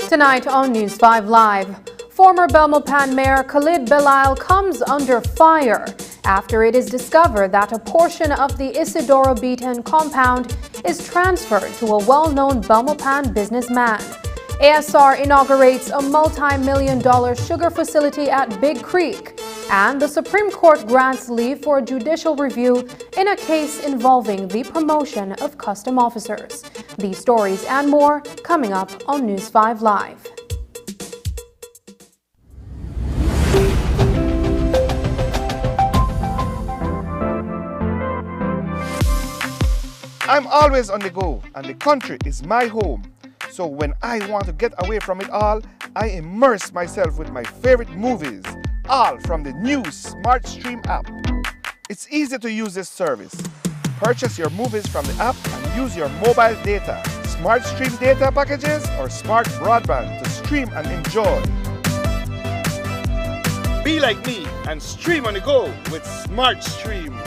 Tonight on News 5 Live, former Belmopan Mayor Khalid Belail comes under fire after it is discovered that a portion of the Isidoro Beaton compound is transferred to a well-known Belmopan businessman. ASR inaugurates a multi-million-dollar sugar facility at Big Creek, and the Supreme Court grants leave for a judicial review in a case involving the promotion of custom officers. These stories and more coming up on News 5 Live. I'm always on the go, and the country is my home. So when I want to get away from it all, I immerse myself with my favorite movies, all from the new Smart Stream app. It's easy to use this service. Purchase your movies from the app and use your mobile data, Smart Stream data packages, or smart broadband to stream and enjoy. Be like me and stream on the go with Smart Stream.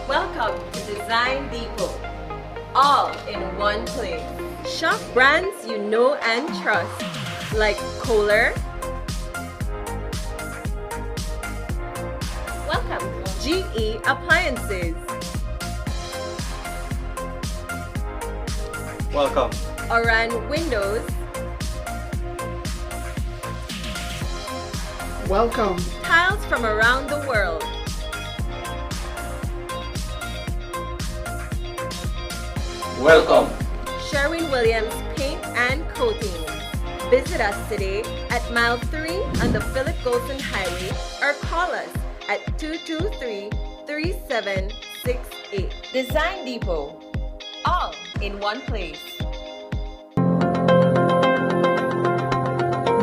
Welcome to Design Depot, all in one place. Shop brands you know and trust, like Kohler. Welcome, GE Appliances. Welcome. Oran Windows. Welcome. Tiles from around the world. Welcome. Sherwin-Williams Paint and Coating. Visit us today at Mile 3 on the Philip Golson Highway or call us at 223-3768. Design Depot, all in one place.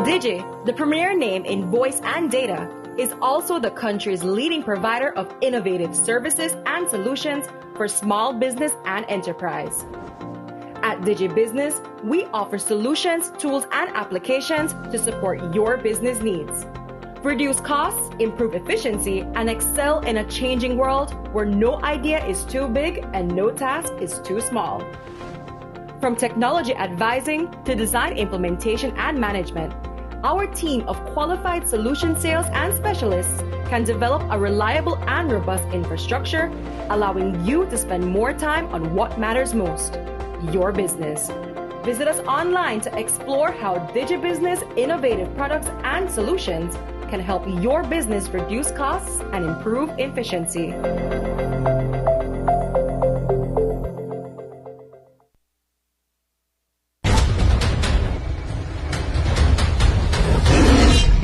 Digi, the premier name in voice and data, is also the country's leading provider of innovative services and solutions for small business and enterprise. At Digi Business, we offer solutions, tools, and applications to support your business needs. Reduce costs, improve efficiency, and excel in a changing world where no idea is too big and no task is too small. From technology advising to design implementation and management, our team of qualified solution sales and specialists can develop a reliable and robust infrastructure, allowing you to spend more time on what matters most, your business. Visit us online to explore how DigiBusiness innovative products and solutions can help your business reduce costs and improve efficiency.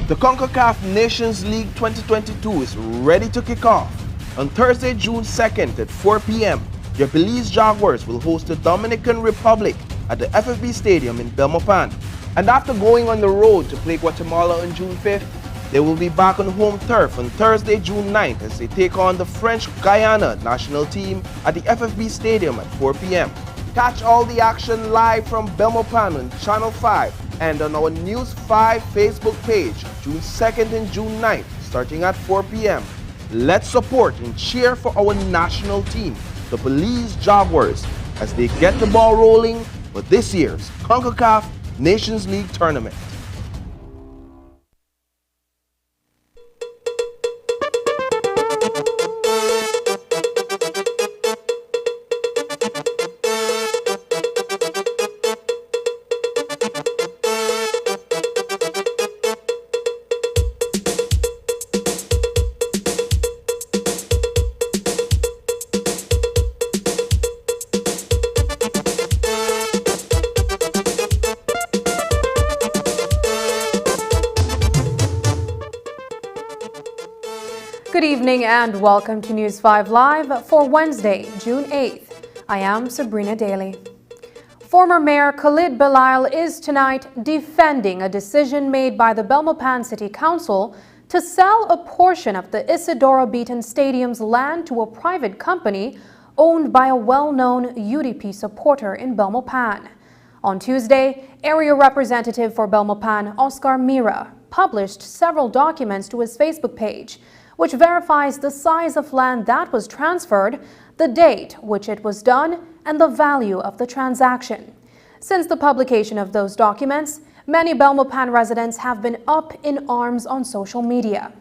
The CONCACAF Nations League 2022 is ready to kick off. On Thursday, June 2nd at 4 p.m., your Belize Jaguars will host the Dominican Republic at the FFB Stadium in Belmopan. And after going on the road to play Guatemala on June 5th, they will be back on home turf on Thursday, June 9th as they take on the French Guyana national team at the FFB Stadium at 4 p.m. Catch all the action live from Belmopan on Channel 5 and on our News 5 Facebook page, June 2nd and June 9th, starting at 4 p.m. Let's support and cheer for our national team, the Belize Jaguars, as they get the ball rolling for this year's CONCACAF Nations League Tournament. Good evening and welcome to News 5 Live for Wednesday, June 8th. I am Sabrina Daly. Former Mayor Khalid Belail is tonight defending a decision made by the Belmopan City Council to sell a portion of the Isidoro Beaton Stadium's land to a private company owned by a well-known UDP supporter in Belmopan. On Tuesday, Area Representative for Belmopan, Oscar Mira, published several documents to his Facebook page, which verifies the size of land that was transferred, the date which it was done, and the value of the transaction. Since the publication of those documents, many Belmopan residents have been up in arms on social media.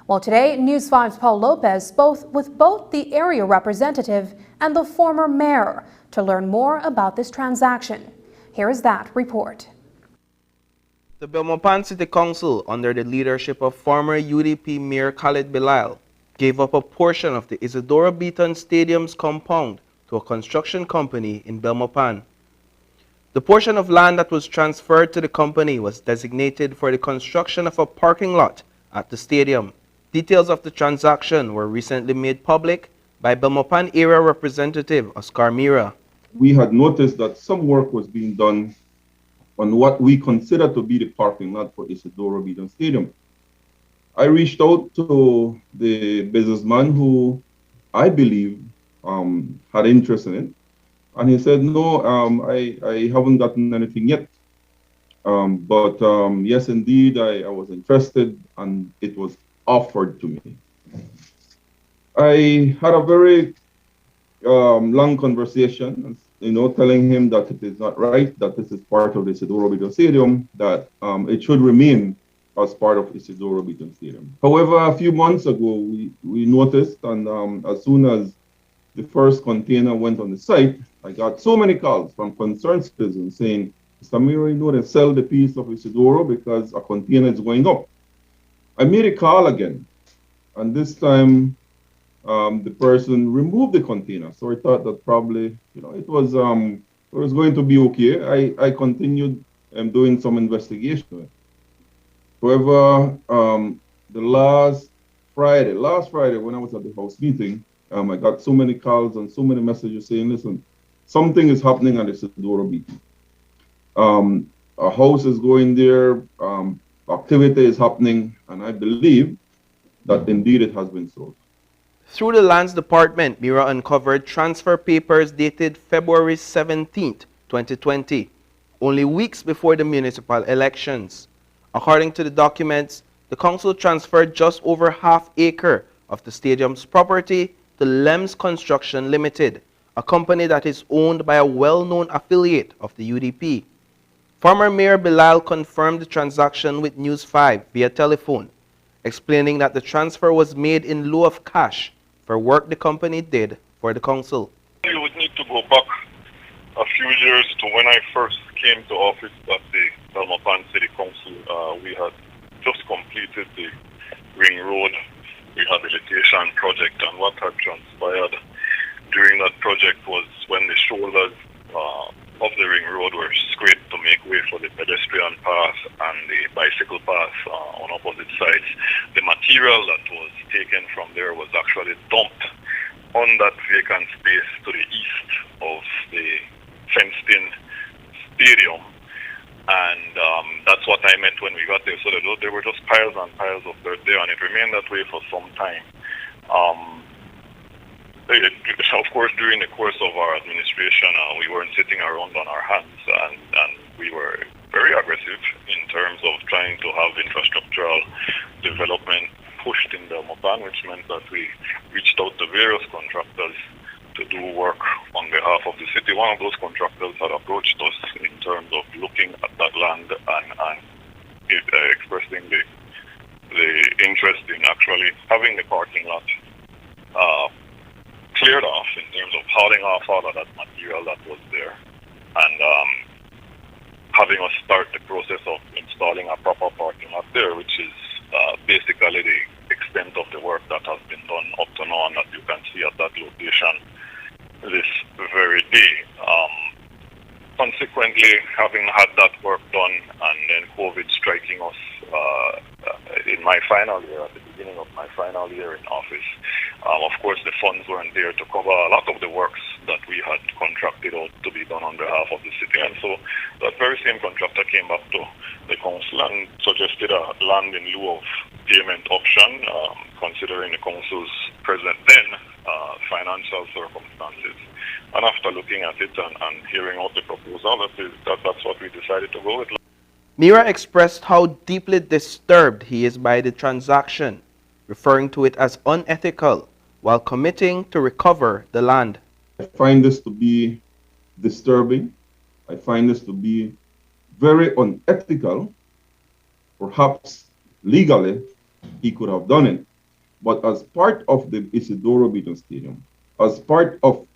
Well, today, News 5's Paul Lopez spoke with both the area representative and the former mayor to learn more about this transaction. Here is that report. The Belmopan City Council, under the leadership of former UDP Mayor Khalid Bilal, gave up a portion of the Isidora Beaton Stadium's compound to a construction company in Belmopan. The portion of land that was transferred to the company was designated for the construction of a parking lot at the stadium. Details of the transaction were recently made public by Belmopan area representative Oscar Mira. We had noticed that some work was being done on what we consider to be the parking lot for Isidora Beaton Stadium. I reached out to the businessman who I believe had interest in it, and he said, no, I haven't gotten anything yet. But yes, indeed, I was interested, and it was offered to me. I had a very long conversation, telling him that it is not right, that this is part of the Isidora Beaton Stadium, that it should remain as part of Isidora Beaton Stadium. However, a few months ago, we noticed, and as soon as the first container went on the site, I got so many calls from concerned citizens saying, Mr. Mayor, they sell the piece of Isidora because a container is going up. I made a call again, and this time the person removed the container. So I thought that probably, it was going to be okay. I continued doing some investigation. However, the last Friday when I was at the house meeting, I got so many calls and so many messages saying, listen, something is happening at the Isidora Beaton. A house is going there, activity is happening, and I believe that indeed it has been sold. Through the Lands Department, Mira uncovered transfer papers dated February 17, 2020, only weeks before the municipal elections. According to the documents, the council transferred just over half acre of the stadium's property to Lems Construction Limited, a company that is owned by a well-known affiliate of the UDP. Former Mayor Bilal confirmed the transaction with News 5 via telephone, explaining that the transfer was made in lieu of cash for work the company did for the council. You would need to go back a few years to when I first came to office at the Belmopan City Council. We had just completed the Ring Road rehabilitation project, and what had transpired during that project was when the shoulders of the Ring Road were scraped to make way for the pedestrian path and the bicycle path on opposite sides. The material that was taken from there was actually dumped on that vacant space to the east of the fenced-in stadium, and that's what I meant when we got there. So there were just piles and piles of dirt there, and it remained that way for some time. Of course, during the course of our administration, we weren't sitting around on our hands, and we were very aggressive in terms of trying to have infrastructural development pushed in Belmopan, which meant that we reached out to various contractors to do work on behalf of the city. One of those contractors had approached us in terms of looking at that land and expressing the interest in actually having the parking lot cleared off in terms of hauling off all of that material that was there, and having us start the process of installing a proper parking lot there, which is basically the extent of the work that has been done up to now, and that you can see at that location this very day. Consequently, having had that work done and then COVID striking us in my final year, at the beginning of my final year in office, of course the funds weren't there to cover a lot of the works that we had contracted out to be done on behalf of the city. And so that very same contractor came back to the council and suggested a land in lieu of payment option, considering the council's present then financial circumstances. And after looking at it and hearing out the proposal, that's what we decided to go with. Mira expressed how deeply disturbed he is by the transaction, referring to it as unethical, while committing to recover the land. I find this to be disturbing. I find this to be very unethical. Perhaps legally he could have done it, but as part of the Isidoro Beaton Stadium, as part of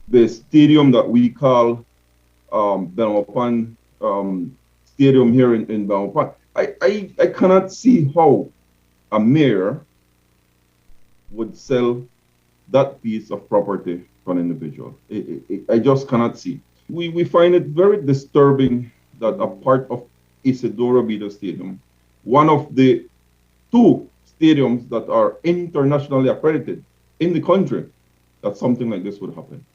the stadium that we call Belmopan Stadium here in Belmopan, I cannot see how a mayor would sell that piece of property to an individual. I just cannot see. We find it very disturbing that a part of Isidoro Beaton Stadium, one of the two stadiums that are internationally accredited in the country, that something like this would happen.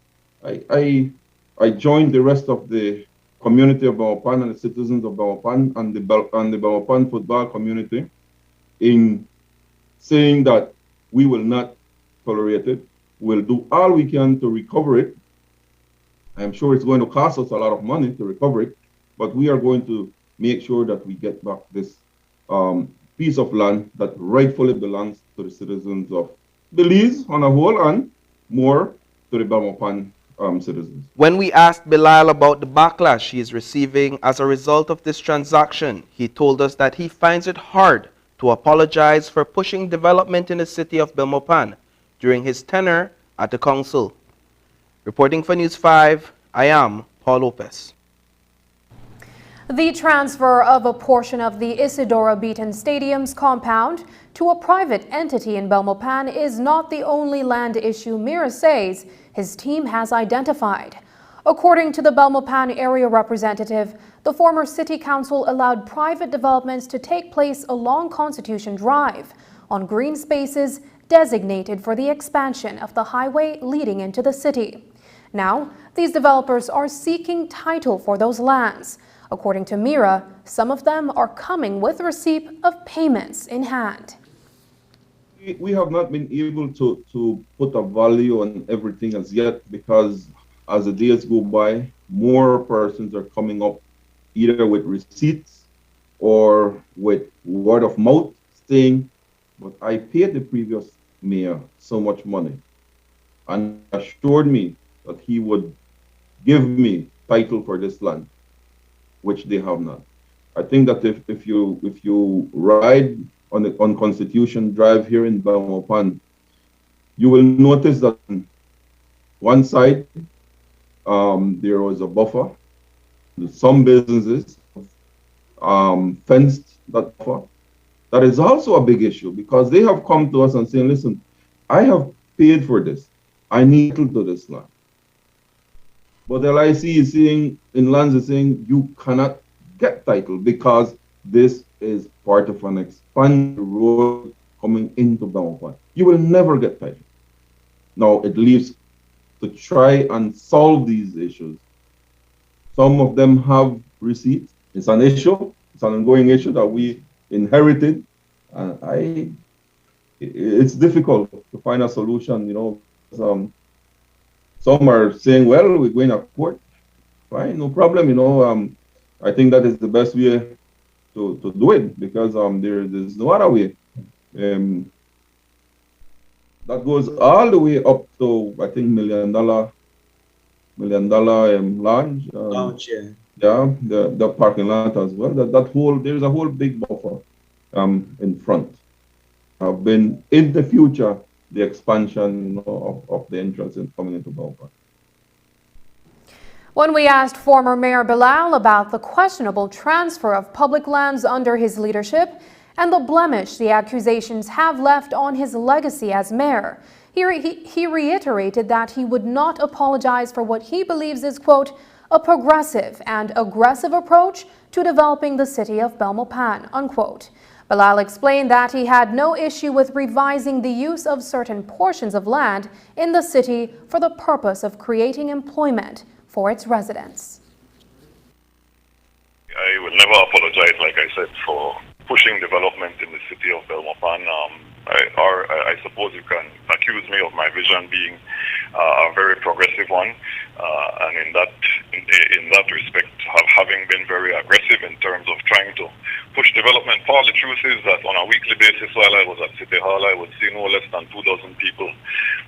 I joined the rest of the community of Belmopan and the citizens of Belmopan and the Belmopan football community in saying that we will not tolerate it. We'll do all we can to recover it. I'm sure it's going to cost us a lot of money to recover it, but we are going to make sure that we get back this piece of land that rightfully belongs to the citizens of Belize on a whole and more to the Belmopan citizens. When we asked Belial about the backlash he is receiving as a result of this transaction, he told us that he finds it hard to apologize for pushing development in the city of Belmopan during his tenure at the council. Reporting for News 5, I am Paul Lopez. The transfer of a portion of the Isidoro Beaton Stadium's compound to a private entity in Belmopan is not the only land issue Mira says his team has identified. According to the Belmopan area representative, the former city council allowed private developments to take place along Constitution Drive on green spaces designated for the expansion of the highway leading into the city. Now, these developers are seeking title for those lands. According to Mira, some of them are coming with receipt of payments in hand. We have not been able to put a value on everything as yet because as the days go by, more persons are coming up either with receipts or with word of mouth saying, but I paid the previous mayor so much money and assured me that he would give me title for this land, which they have not. I think that if you ride on Constitution Drive here in Belmopan, you will notice that on one side there was a buffer. Some businesses fenced that buffer. That is also a big issue because they have come to us and saying, listen, I have paid for this. I need to do this land. But LIC is saying, in lands is saying, you cannot get title because this is part of an expanded road coming into Belmopan. You will never get title. Now it leaves to try and solve these issues. Some of them have receipts. It's an issue. It's an ongoing issue that we inherited. And it's difficult to find a solution, you know. Some are saying, well, we're going to court. Fine, no problem, you know. I think that is the best way to do it because there's no other way. That goes all the way up to, I think, $1 million lounge. Lounge, yeah. Yeah, the parking lot as well. There's a whole big buffer in front. In the future, the expansion, you know, of the entrance and coming into Belmopan. When we asked former Mayor Bilal about the questionable transfer of public lands under his leadership and the blemish the accusations have left on his legacy as mayor, he reiterated that he would not apologize for what he believes is, quote, a progressive and aggressive approach to developing the city of Belmopan, unquote. Bilal explained that he had no issue with revising the use of certain portions of land in the city for the purpose of creating employment for its residents. I will never apologize, like I said, for pushing development in the city of Belmopan. I suppose you can accuse me of my vision being a very progressive one, and in that in that respect, having been very aggressive in terms of trying to push development. Paul, the truth is that on a weekly basis while I was at City Hall, I would see no less than 2,000 people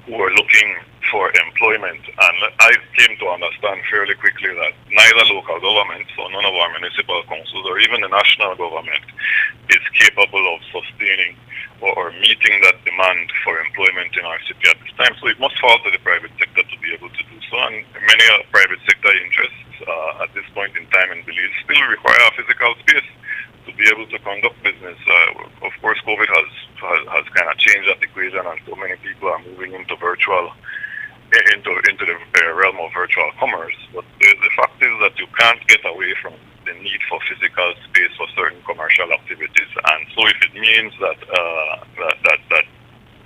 who were looking for employment. And I came to understand fairly quickly that neither local government, so none of our municipal councils or even the national government is capable of sustaining or meeting that demand for employment in our city at this time. So it must fall to the private sector to be able to do so. And many private sector interests at this point in time in Belize still require a physical space to be able to conduct business. Of course, COVID has kind of changed that equation, and so many people are moving into virtual, into the realm of virtual commerce. But the fact is that you can't get away from the need for physical space for certain commercial activities. And so if it means that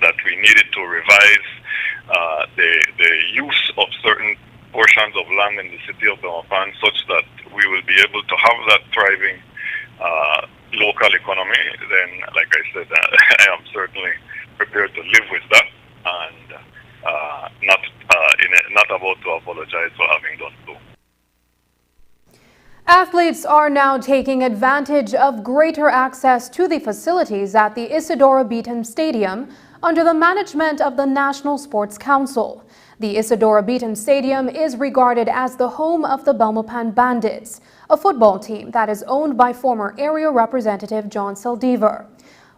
that we needed to revise the use of certain portions of land in the city of Belmopan such that we will be able to have that thriving local economy, then, like I said, I am certainly prepared to live with that, and not about to apologize for having done so. Athletes are now taking advantage of greater access to the facilities at the Isidora Beaton Stadium under the management of the National Sports Council. The Isidora Beaton Stadium is regarded as the home of the Belmopan Bandits, a football team that is owned by former Area Representative John Saldivar.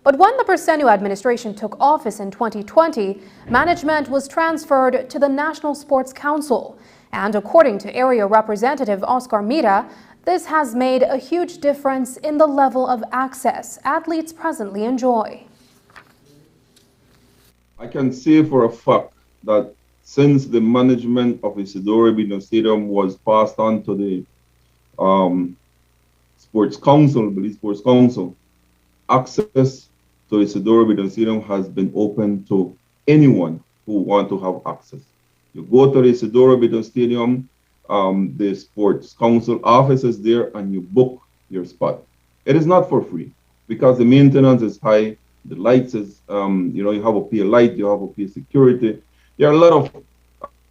But when the Persenu administration took office in 2020, management was transferred to the National Sports Council. And according to Area Representative Oscar Mira, this has made a huge difference in the level of access athletes presently enjoy. I can say for a fact that since the management of Isidora Beaton Stadium was passed on to the Sports Council, Belize Sports Council, access to Isidora Beaton Stadium has been open to anyone who want to have access. You go to the Isidora Beaton Stadium, the Sports Council office is there, and you book your spot. It is not for free because the maintenance is high. The lights is, you have to pay light, you have to pay security. There are a lot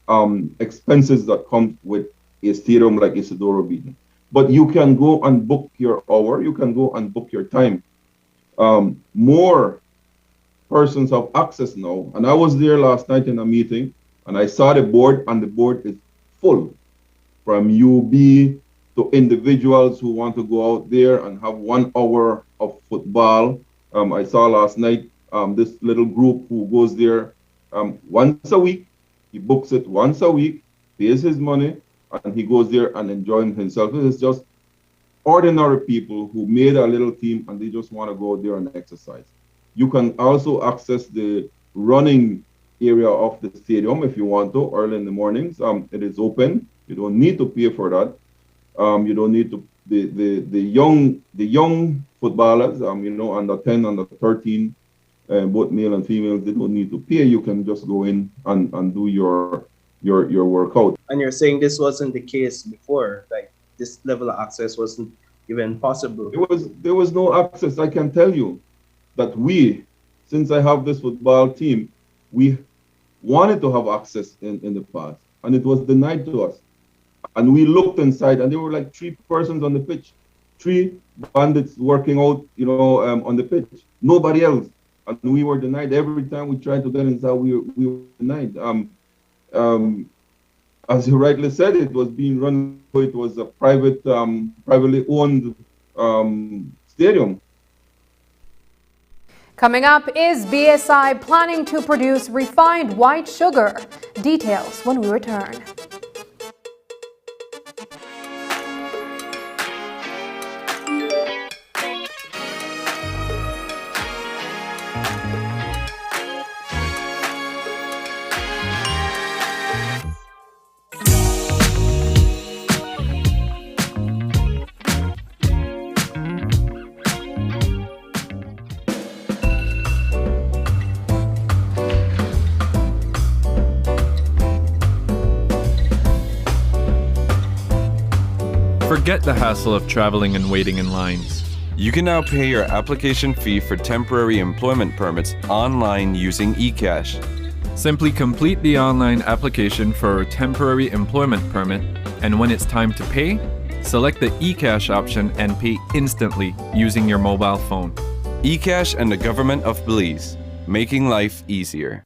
of expenses that come with a stadium like Isidora Beaton. But you can go and book your hour, you can go and book your time. More persons have access now. And I was there last night in a meeting, and I saw the board, and the board is full. From UB to individuals who want to go out there and have 1 hour of football. I saw last night this little group who goes there once a week. He books it once a week, pays his money, and he goes there and enjoys himself. It's just ordinary people who made a little team and they just want to go out there and exercise. You can also access the running area of the stadium if you want to early in the mornings. It is open. You don't need to pay for that. You don't need to. The young footballers, under 10, under 13, both male and female, they don't need to pay. You can just go in and do your workout. And you're saying this wasn't the case before, like this level of access wasn't even possible. There was no access. I can tell you that since I have this football team, we wanted to have access in the past, and it was denied to us. And we looked inside, and there were like 3 persons on the pitch, 3 bandits working out, on the pitch. Nobody else, and we were denied every time we tried to get inside. We were denied. As you rightly said, it was being run. It was a privately owned stadium. Coming up, is BSI planning to produce refined white sugar? Details when we return. Forget the hassle of traveling and waiting in lines. You can now pay your application fee for temporary employment permits online using eCash. Simply complete the online application for a temporary employment permit, and when it's time to pay, select the eCash option and pay instantly using your mobile phone. eCash and the Government of Belize, making life easier.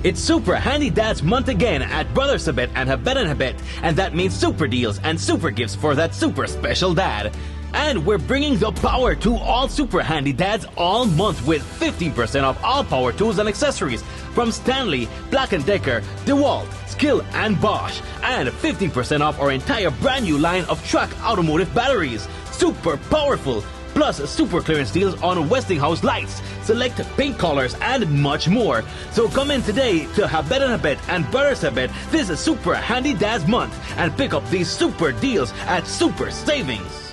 It's Super Handy Dad's month again at Brothers Habit and Habit, and that means super deals and super gifts for that super special dad. And we're bringing the power to all Super Handy Dads all month with 15% off all power tools and accessories from Stanley, Black & Decker, DeWalt, Skill and Bosch, and 15% off our entire brand new line of Track automotive batteries. Super powerful! Plus super clearance deals on Westinghouse lights, select paint colors, and much more. So come in today to Habit and Brothers Habit this is Super Handy Dad's month and pick up these super deals at Super Savings.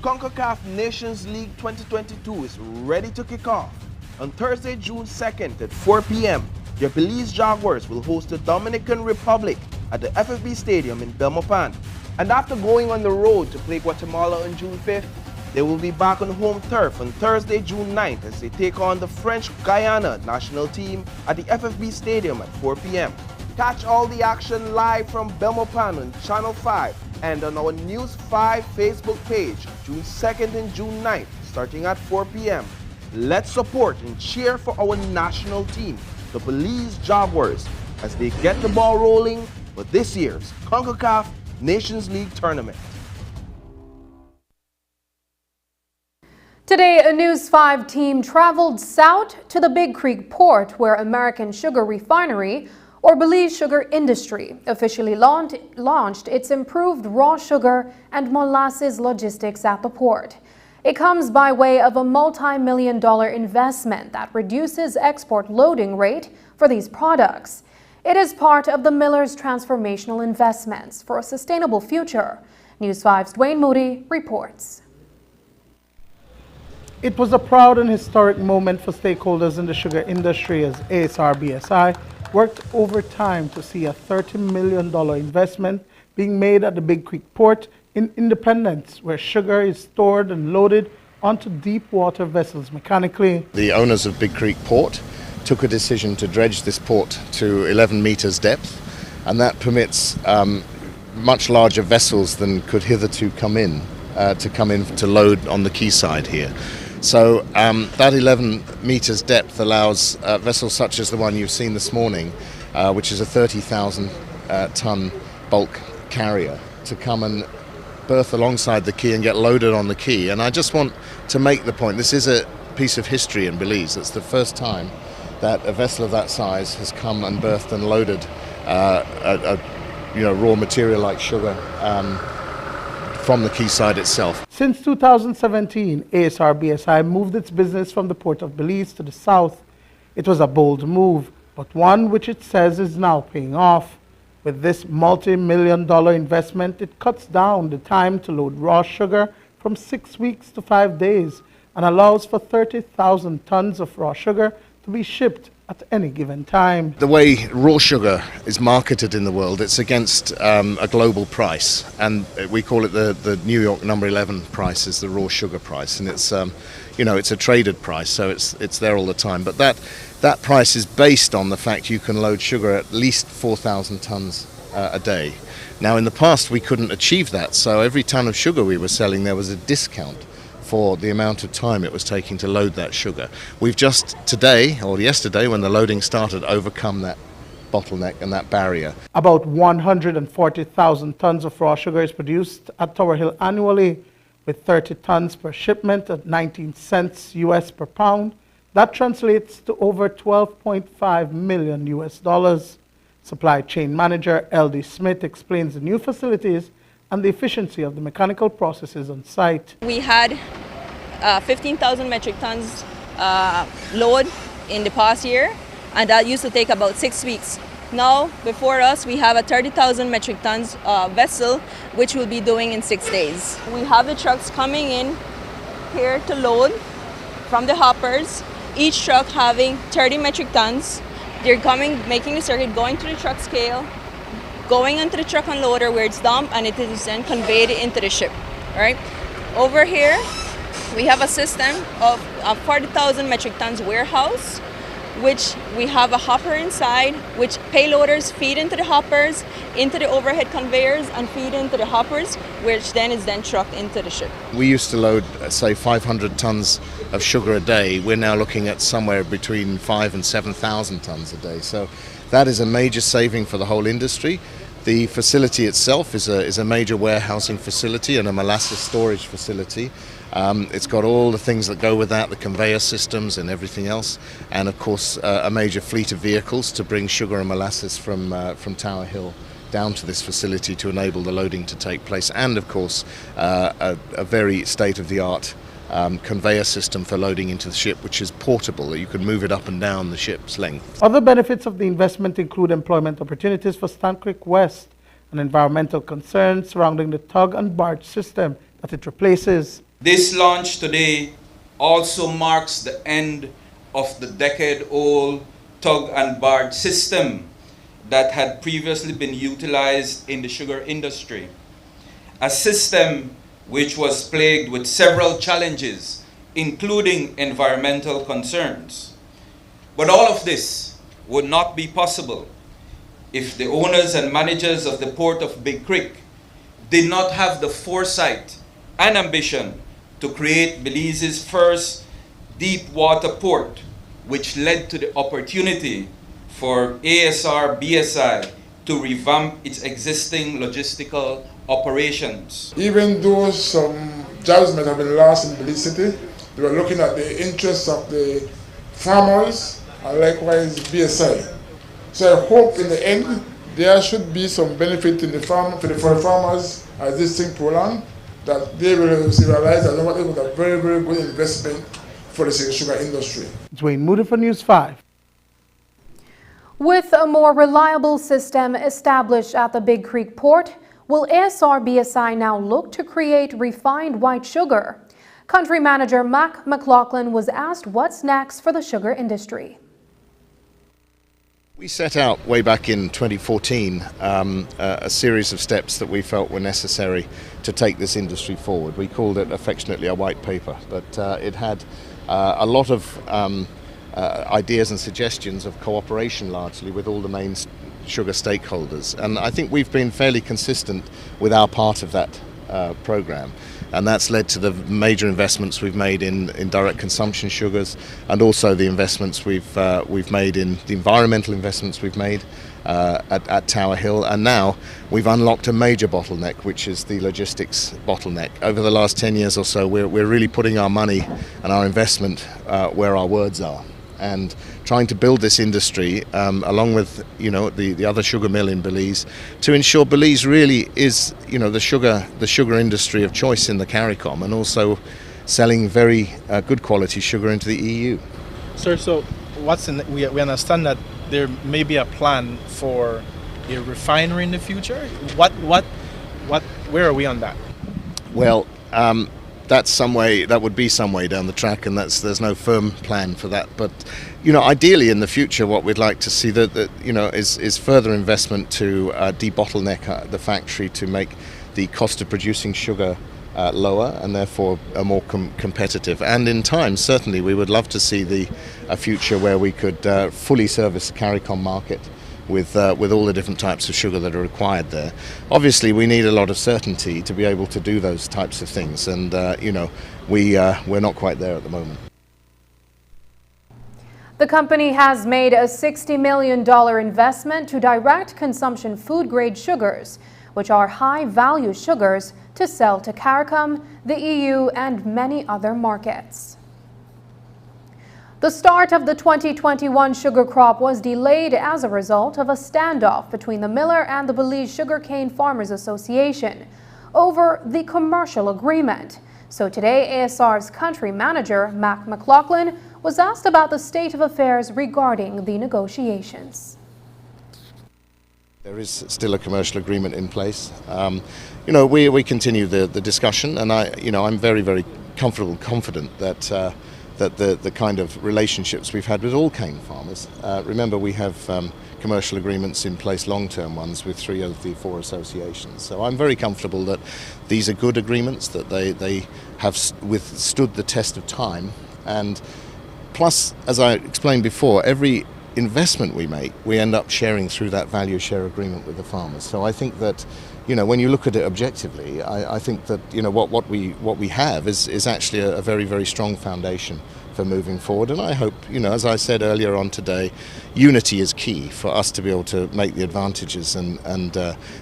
CONCACAF Nations League 2022 is ready to kick off. On Thursday, June 2nd at 4 p.m., your Belize Jaguars will host the Dominican Republic at the FFB Stadium in Belmopan. And after going on the road to play Guatemala on June 5th, they will be back on home turf on Thursday, June 9th as they take on the French Guyana national team at the FFB Stadium at 4 p.m. Catch all the action live from Belmopan on Channel 5 and on our News 5 Facebook page, June 2nd and June 9th, starting at 4 p.m. Let's support and cheer for our national team, the Belize Jaguars, as they get the ball rolling for this year's CONCACAF Nations League Tournament. Today, a News 5 team traveled south to the Big Creek port where American Sugar Refinery, or Belize Sugar Industry, officially launched its improved raw sugar and molasses logistics at the port. It comes by way of a multi-million-dollar investment that reduces export loading rate for these products. It is part of the Miller's transformational investments for a sustainable future. News 5's Dwayne Moody reports. It was a proud and historic moment for stakeholders in the sugar industry as ASR-BSI worked overtime to see a $30 million investment being made at the Big Creek port in Independence, where sugar is stored and loaded onto deep water vessels mechanically. The owners of Big Creek Port took a decision to dredge this port to 11 meters depth, and that permits much larger vessels than could hitherto come in to load on the quayside here. So that 11 meters depth allows vessels such as the one you've seen this morning, which is a 30,000 ton bulk carrier, to come and berth alongside the quay and get loaded on the quay. And I just want to make the point, this is a piece of history in Belize. It's the first time that a vessel of that size has come and berthed and loaded raw material like sugar from the quayside itself. Since 2017, ASR-BSI moved its business from the port of Belize to the south. It was a bold move, but one which it says is now paying off. With this multi-million-dollar investment, it cuts down the time to load raw sugar from 6 weeks to 5 days and allows for 30,000 tons of raw sugar to be shipped at any given time. The way raw sugar is marketed in the world, it's against a global price, and we call it the New York number 11 price is the raw sugar price, and it's it's a traded price, so it's there all the time. But that price is based on the fact you can load sugar at least 4,000 tons a day. Now in the past we couldn't achieve that, so every ton of sugar we were selling there was a discount for the amount of time it was taking to load that sugar. We've just today, or yesterday when the loading started, overcome that bottleneck and that barrier. About 140,000 tons of raw sugar is produced at Tower Hill annually, with 30 tons per shipment at 19 cents US per pound. That translates to over $12.5 million US. Supply chain manager L.D. Smith explains the new facilities and the efficiency of the mechanical processes on site. We had 15,000 metric tons load in the past year, and that used to take about 6 weeks. Now, before us, we have a 30,000 metric tons vessel, which we'll be doing in 6 days. We have the trucks coming in here to load from the hoppers, each truck having 30 metric tons. They're coming, making the circuit, going to the truck scale, going onto the truck unloader where it's dumped, and it is then conveyed into the ship. All right. Over here, we have a system of a 40,000 metric tons warehouse, which we have a hopper inside, which payloaders feed into the hoppers, into the overhead conveyors, and feed into the hoppers, which then is then trucked into the ship. We used to load, say, 500 tons of sugar a day. We're now looking at somewhere between 5,000 and 7,000 tons a day. So that is a major saving for the whole industry. The facility itself is a major warehousing facility and a molasses storage facility. It's got all the things that go with that, the conveyor systems and everything else, and of course a major fleet of vehicles to bring sugar and molasses from Tower Hill down to this facility to enable the loading to take place, and of course a very state-of-the-art conveyor system for loading into the ship, which is portable, that you can move it up and down the ship's length. Other benefits of the investment include employment opportunities for Stand Creek West and environmental concerns surrounding the tug and barge system that it replaces. This launch today also marks the end of the decade-old tug and barge system that had previously been utilized in the sugar industry, a system which was plagued with several challenges, including environmental concerns. But all of this would not be possible if the owners and managers of the port of Big Creek did not have the foresight and ambition to create Belize's first deep water port, which led to the opportunity for ASR BSI to revamp its existing logistical operations. Even though some jobs might have been lost in Belize City, they were looking at the interests of the farmers and likewise BSI. So I hope in the end there should be some benefit in the farm for the farmers as this thing prolongs, that they will realize that it was a very, very good investment for the sugar industry. Dwayne Moody for News 5. With a more reliable system established at the Big Creek port, will ASR BSI now look to create refined white sugar? Country Manager Mac McLaughlin was asked what's next for the sugar industry. We set out way back in 2014 a series of steps that we felt were necessary to take this industry forward. We called it affectionately a white paper, but it had a lot of ideas and suggestions of cooperation largely with all the main sugar stakeholders. And I think we've been fairly consistent with our part of that program. And that's led to the major investments we've made in direct consumption sugars, and also the investments we've made in the environmental investments we've made at Tower Hill. And now we've unlocked a major bottleneck, which is the logistics bottleneck. Over the last 10 years or so, we're really putting our money and our investment where our words are, and trying to build this industry along with the other sugar mill in Belize, to ensure Belize really is the sugar industry of choice in the CARICOM, and also selling very good quality sugar into the EU. Sir, so we understand that there may be a plan for a refinery in the future. Where are we on that? Well, that would be some way down the track, and there's no firm plan for that. But ideally in the future, what we'd like to see is further investment to debottleneck the factory to make the cost of producing sugar lower, and therefore more competitive. And in time, certainly, we would love to see a future where we could fully service the CARICOM market with all the different types of sugar that are required there. Obviously, we need a lot of certainty to be able to do those types of things, and we're not quite there at the moment. The company has made a $60 million investment to direct consumption food-grade sugars, which are high-value sugars, to sell to CARICOM, the EU, and many other markets. The start of the 2021 sugar crop was delayed as a result of a standoff between the miller and the Belize Sugarcane Farmers Association over the commercial agreement. So today, ASR's country manager, Mac McLaughlin, was asked about the state of affairs regarding the negotiations. There is still a commercial agreement in place. We continue the discussion, and I'm very, very confident that the kind of relationships we've had with all cane farmers. Remember, we have commercial agreements in place, long-term ones, with 3 of the 4 associations. So I'm very comfortable that these are good agreements, that they have withstood the test of time. And plus, as I explained before, every investment we make, we end up sharing through that value share agreement with the farmers. So I think that, when you look at it objectively, I think that, what we have is actually a very, very strong foundation for moving forward. And I hope, as I said earlier on today, unity is key for us to be able to make the advantages and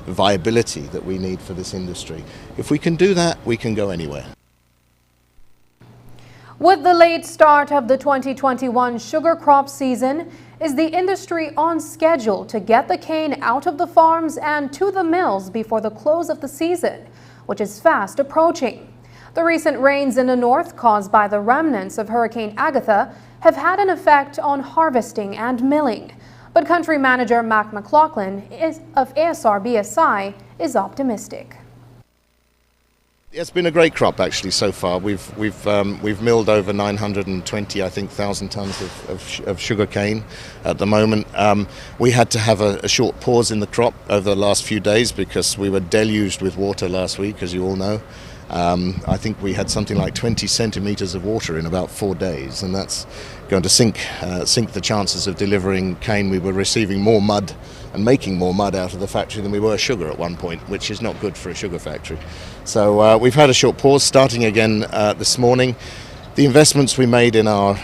viability that we need for this industry. If we can do that, we can go anywhere. With the late start of the 2021 sugar crop season, is the industry on schedule to get the cane out of the farms and to the mills before the close of the season, which is fast approaching? The recent rains in the north, caused by the remnants of Hurricane Agatha, have had an effect on harvesting and milling. But country manager Mac McLaughlin of ASR BSI is optimistic. It's been a great crop actually so far. We've milled over 920, I think, thousand tons of sugar cane at the moment. We had to have a short pause in the crop over the last few days because we were deluged with water last week, as you all know. I think we had something like 20 centimeters of water in about 4 days, and that's going to sink the chances of delivering cane. We were receiving more mud and making more mud out of the factory than we were sugar at one point, which is not good for a sugar factory. So we've had a short pause, starting again this morning. The investments we made in our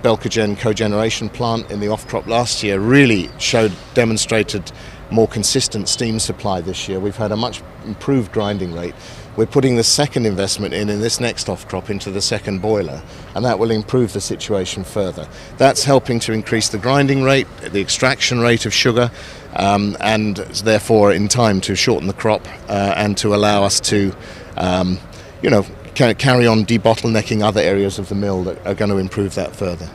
Belcogen cogeneration plant in the off-crop last year really demonstrated more consistent steam supply this year. We've had a much improved grinding rate. We're putting the second investment in this next off-crop into the second boiler, and that will improve the situation further. That's helping to increase the grinding rate, the extraction rate of sugar, and therefore in time to shorten the crop and to allow us to carry on debottlenecking other areas of the mill that are going to improve that further.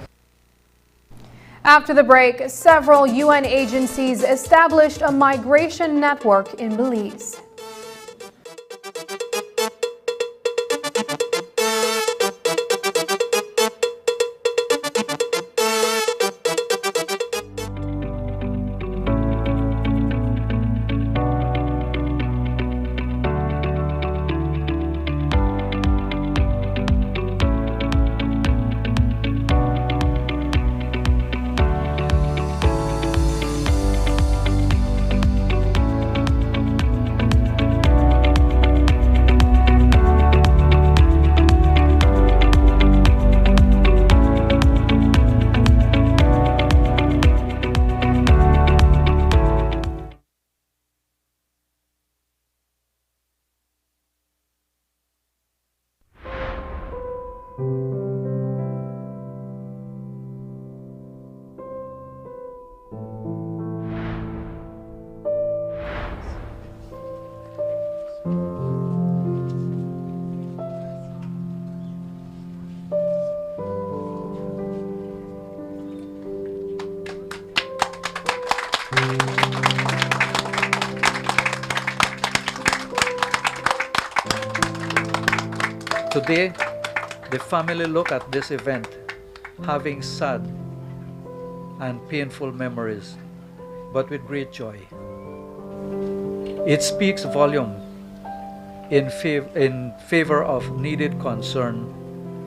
After the break, several UN agencies established a migration network in Belize. Today, the family look at this event having sad and painful memories, but with great joy. It speaks volume in favor of needed concern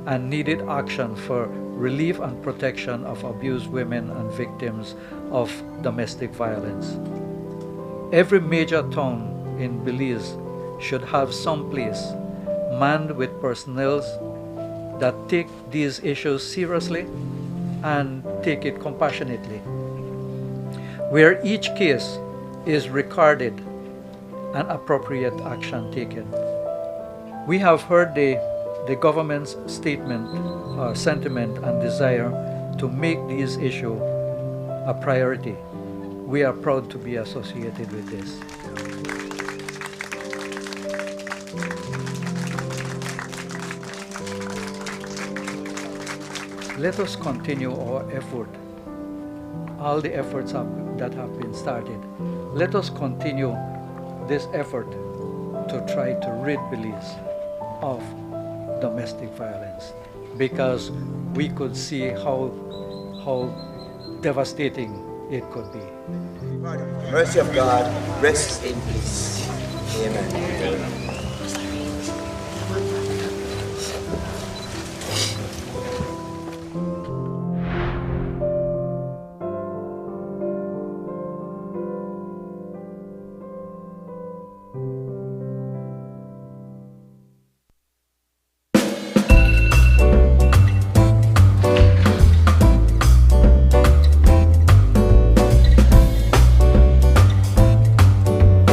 and needed action for relief and protection of abused women and victims of domestic violence. Every major town in Belize should have some place manned with personnel that take these issues seriously and take it compassionately, where each case is recorded and appropriate action taken. We have heard the government's statement, sentiment and desire to make these issues a priority. We are proud to be associated with this. Let us continue our effort, all the efforts that have been started. Let us continue this effort to try to rid Belize of domestic violence, because we could see how devastating it could be. Mercy of God, rest in peace. Amen.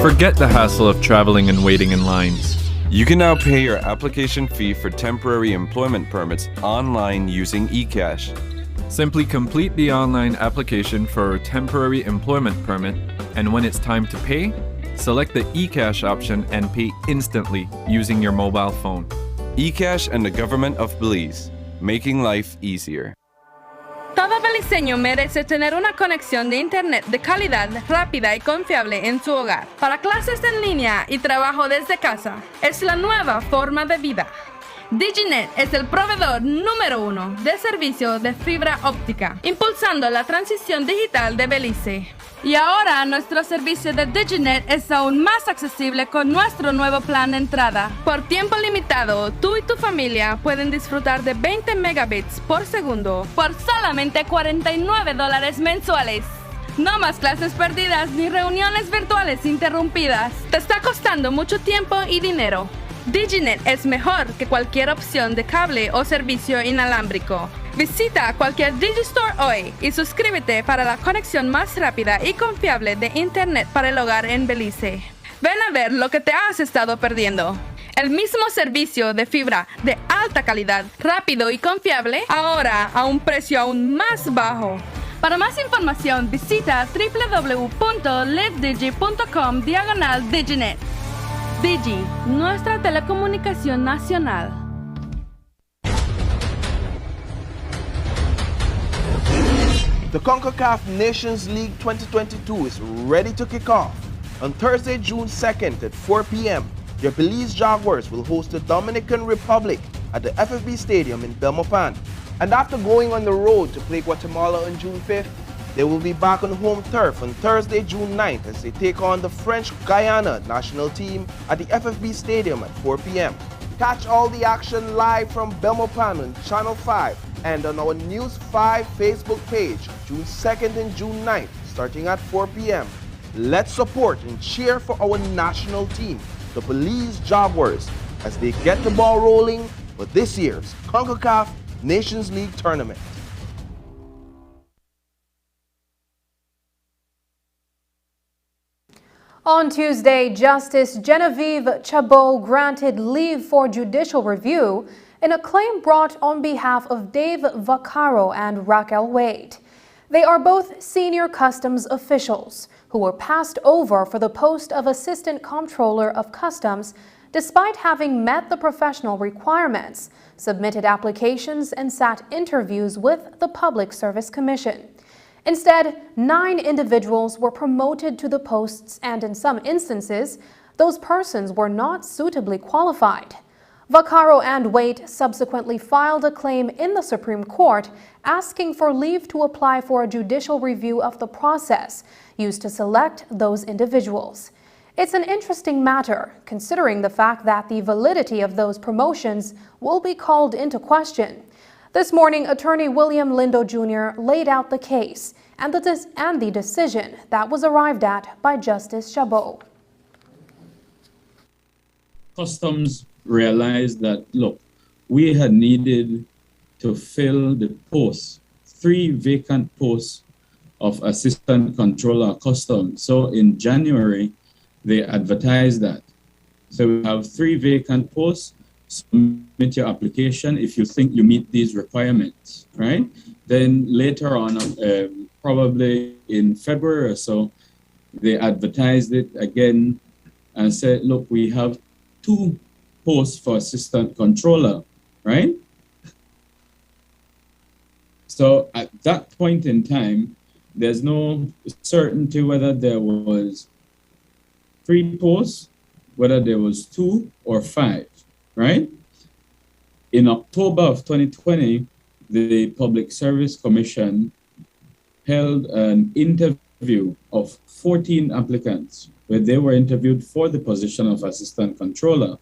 Forget the hassle of traveling and waiting in lines. You can now pay your application fee for temporary employment permits online using eCash. Simply complete the online application for a temporary employment permit, and when it's time to pay, select the eCash option and pay instantly using your mobile phone. eCash and the Government of Belize, making life easier. Todo beliceño merece tener una conexión de internet de calidad, rápida y confiable en su hogar. Para clases en línea y trabajo desde casa, es la nueva forma de vida. Diginet es el proveedor número 1 de servicio de fibra óptica, impulsando la transición digital de Belice. Y ahora nuestro servicio de Diginet es aún más accesible con nuestro nuevo plan de entrada. Por tiempo limitado, tú y tu familia pueden disfrutar de 20 megabits por segundo por solamente $49 mensuales. No más clases perdidas ni reuniones virtuales interrumpidas. Te está costando mucho tiempo y dinero. Diginet es mejor que cualquier opción de cable o servicio inalámbrico. Visita cualquier Digistore hoy y suscríbete para la conexión más rápida y confiable de Internet para el hogar en Belice. Ven a ver lo que te has estado perdiendo. El mismo servicio de fibra de alta calidad, rápido y confiable, ahora a un precio aún más bajo. Para más información, visita www.livedigi.com/Diginet. Digi, nuestra telecomunicación nacional. The CONCACAF Nations League 2022 is ready to kick off. On Thursday, June 2nd at 4 p.m., your Belize Jaguars will host the Dominican Republic at the FFB Stadium in Belmopan. And after going on the road to play Guatemala on June 5th, they will be back on home turf on Thursday, June 9th as they take on the French Guyana national team at the FFB Stadium at 4 p.m. Catch all the action live from Belmopan on Channel 5 and on our News 5 Facebook page, June 2nd and June 9th, starting at 4 p.m. Let's support and cheer for our national team, the Belize Jaguars, as they get the ball rolling for this year's CONCACAF Nations League Tournament. On Tuesday, Justice Genevieve Chabot granted leave for judicial review in a claim brought on behalf of Dave Vaccaro and Raquel Wade. They are both senior customs officials who were passed over for the post of Assistant Comptroller of Customs despite having met the professional requirements, submitted applications, and sat interviews with the Public Service Commission. Instead, 9 individuals were promoted to the posts, and in some instances, those persons were not suitably qualified. Vaccaro and Wade subsequently filed a claim in the Supreme Court asking for leave to apply for a judicial review of the process used to select those individuals. It's an interesting matter, considering the fact that the validity of those promotions will be called into question. This morning, Attorney William Lindo Jr. laid out the case and the decision that was arrived at by Justice Chabot. Customs realized that, look, we had needed to fill the posts, 3 vacant posts of Assistant Controller of Customs. So in January, they advertised that. So we have 3 vacant posts. Submit your application if you think you meet these requirements, right? Then later on, probably in February or so, they advertised it again and said, look, we have 2 posts for Assistant Controller, right? So at that point in time, there's no certainty whether there was 3 posts, whether there was 2 or 5. Right? In October of 2020, the Public Service Commission held an interview of 14 applicants where they were interviewed for the position of Assistant Controller.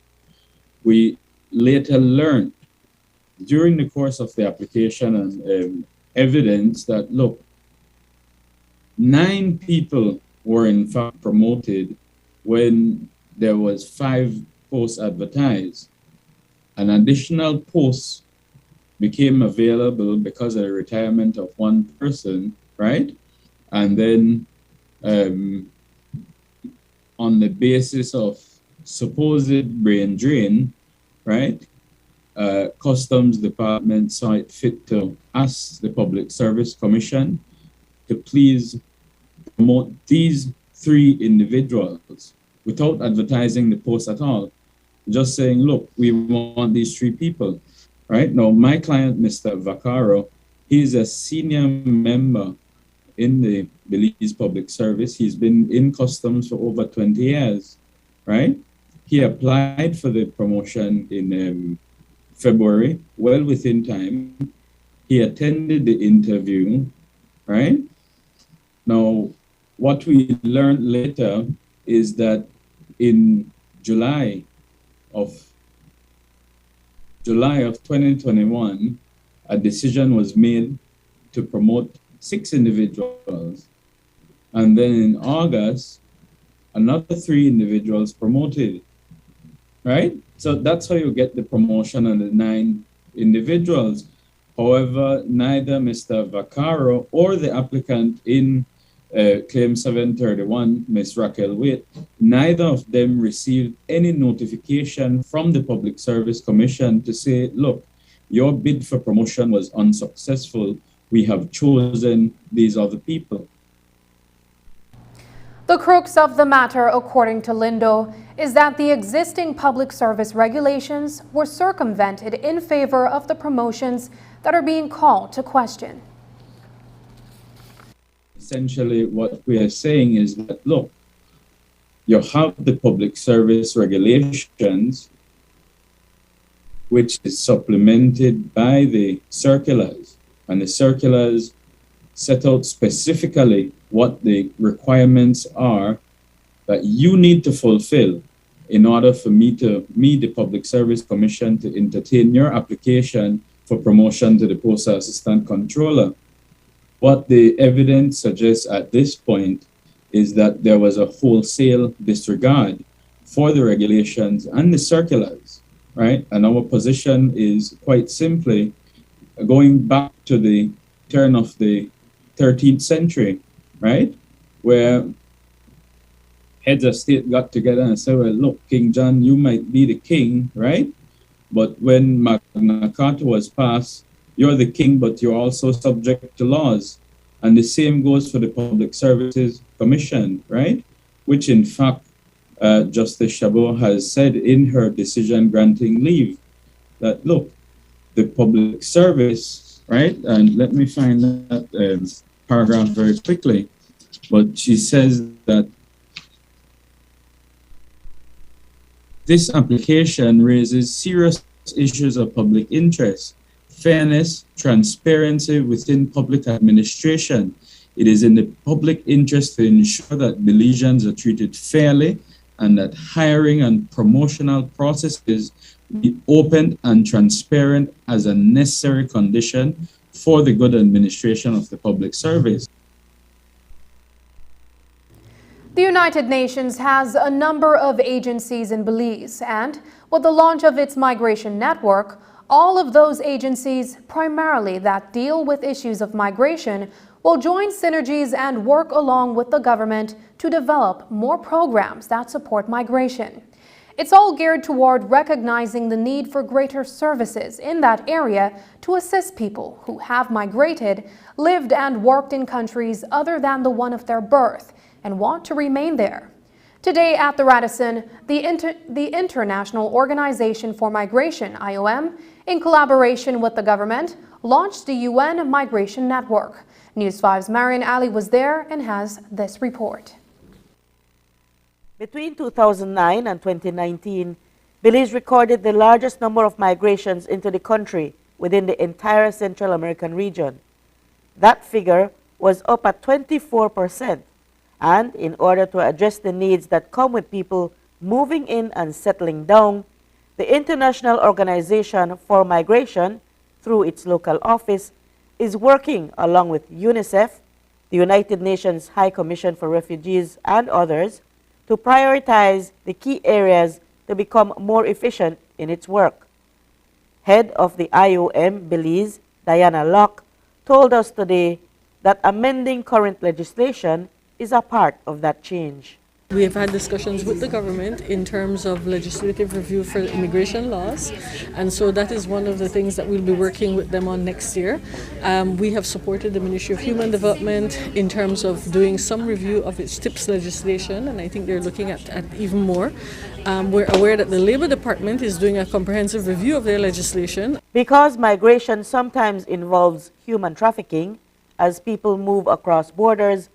We later learned during the course of the application and evidence that, look, 9 people were in fact promoted when there was 5 posts advertised. An additional post became available because of the retirement of 1 person, right? And then on the basis of supposed brain drain, right? Customs Department saw it fit to ask the Public Service Commission to please promote these 3 individuals without advertising the post at all. Just saying, look, we want these 3 people, right? Now, my client, Mr. Vaccaro, He's a senior member in the Belize Public Service. He's been in customs for over 20 years, right? He applied for the promotion in February, well within time. He attended the interview, right? Now, what we learned later is that in July of 2021, a decision was made to promote 6 individuals. And then in August, another 3 individuals promoted, right? So that's how you get the promotion on the 9 individuals. However, neither Mr. Vaccaro or the applicant in Claim 731, Ms. Raquel Witt, neither of them received any notification from the Public Service Commission to say, look, your bid for promotion was unsuccessful. We have chosen these other people. The crux of the matter, according to Lindo, is that the existing public service regulations were circumvented in favor of the promotions that are being called to question. Essentially, what we are saying is that, look, you have the public service regulations, which is supplemented by the circulars, and the circulars set out specifically what the requirements are that you need to fulfill in order for me, the Public Service Commission, to entertain your application for promotion to the Post Assistant Controller. What the evidence suggests at this point is that there was a wholesale disregard for the regulations and the circulars, right? And our position is quite simply going back to the turn of the 13th century, right? Where heads of state got together and said, well, look, King John, you might be the king, right? But when Magna Carta was passed, you're the king, but you're also subject to laws. And the same goes for the Public Services Commission, right? Which in fact, Justice Chabot has said in her decision granting leave that, look, the public service, right? And let me find that paragraph very quickly. But she says that this application raises serious issues of public interest, fairness, transparency within public administration. It is in the public interest to ensure that Belizeans are treated fairly and that hiring and promotional processes be open and transparent as a necessary condition for the good administration of the public service. The United Nations has a number of agencies in Belize, and with the launch of its migration network, all of those agencies, primarily that deal with issues of migration, will join synergies and work along with the government to develop more programs that support migration. It's all geared toward recognizing the need for greater services in that area to assist people who have migrated, lived and worked in countries other than the one of their birth, and want to remain there. Today at the Radisson, the International Organization for Migration, IOM, in collaboration with the government, launched the UN Migration Network. News 5's Marian Ali was there and has this report. Between 2009 and 2019, Belize recorded the largest number of migrations into the country within the entire Central American region. That figure was up at 24%. And in order to address the needs that come with people moving in and settling down, the International Organization for Migration, through its local office, is working along with UNICEF, the United Nations High Commission for Refugees, and others to prioritize the key areas to become more efficient in its work. Head of the IOM Belize, Diana Locke, told us today that amending current legislation is a part of that change. We have had discussions with the government in terms of legislative review for immigration laws, and so that is one of the things that we'll be working with them on next year. We have supported the Ministry of Human Development in terms of doing some review of its TIPS legislation, and I think they're looking at even more. We're aware that the Labour Department is doing a comprehensive review of their legislation. Because migration sometimes involves human trafficking as people move across borders,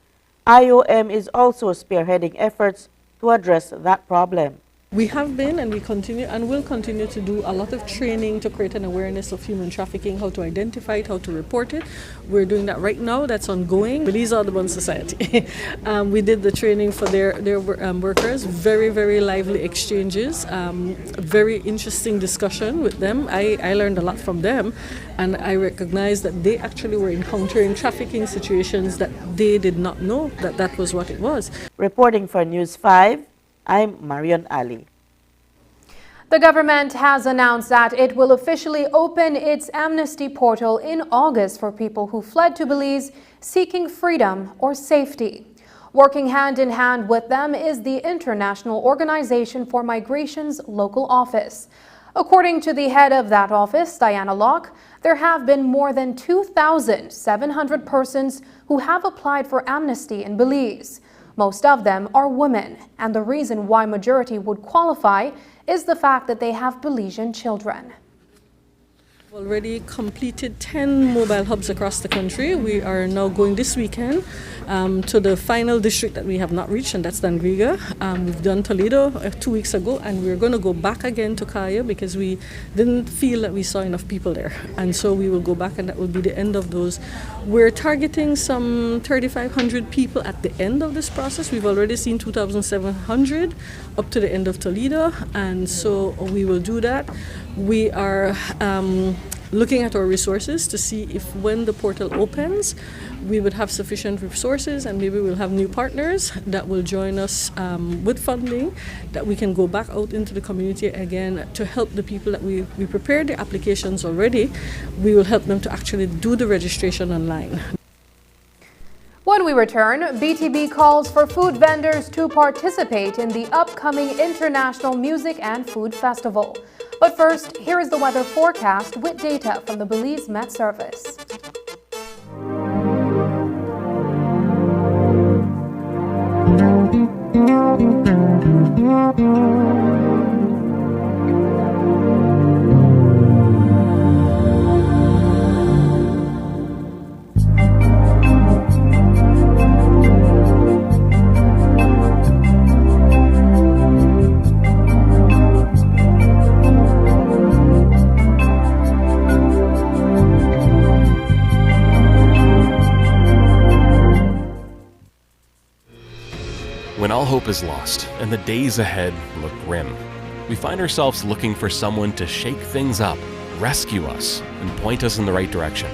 IOM is also spearheading efforts to address that problem. We have been and we continue and will continue to do a lot of training to create an awareness of human trafficking, how to identify it, how to report it. We're doing that right now, that's ongoing. Belize Audubon Society. We did the training for their workers, very, very lively exchanges, very interesting discussion with them. I learned a lot from them, and I recognized that they actually were encountering trafficking situations that they did not know that was what it was. Reporting for News 5, I'm Marion Ali. The government has announced that it will officially open its Amnesty portal in August for people who fled to Belize seeking freedom or safety. Working hand in hand with them is the International Organization for Migration's local office. According to the head of that office, Diana Locke, there have been more than 2,700 persons who have applied for amnesty in Belize. Most of them are women, and the reason why majority would qualify is the fact that they have Belizean children. We've already completed 10 mobile hubs across the country. We are now going this weekend to the final district that we have not reached, and that's Dangriga. We've done Toledo 2 weeks ago, and we're going to go back again to Kaya because we didn't feel that we saw enough people there. And so we will go back, and that will be the end of those. We're targeting some 3,500 people at the end of this process. We've already seen 2,700 up to the end of Toledo, and so we will do that. We are looking at our resources to see if when the portal opens, we would have sufficient resources, and maybe we'll have new partners that will join us with funding, that we can go back out into the community again to help the people that we prepared the applications already. We will help them to actually do the registration online. When we return, BTB calls for food vendors to participate in the upcoming International Music and Food Festival. But first, here is the weather forecast with data from the Belize Met Service. When all hope is lost and the days ahead look grim, we find ourselves looking for someone to shake things up, rescue us, and point us in the right direction.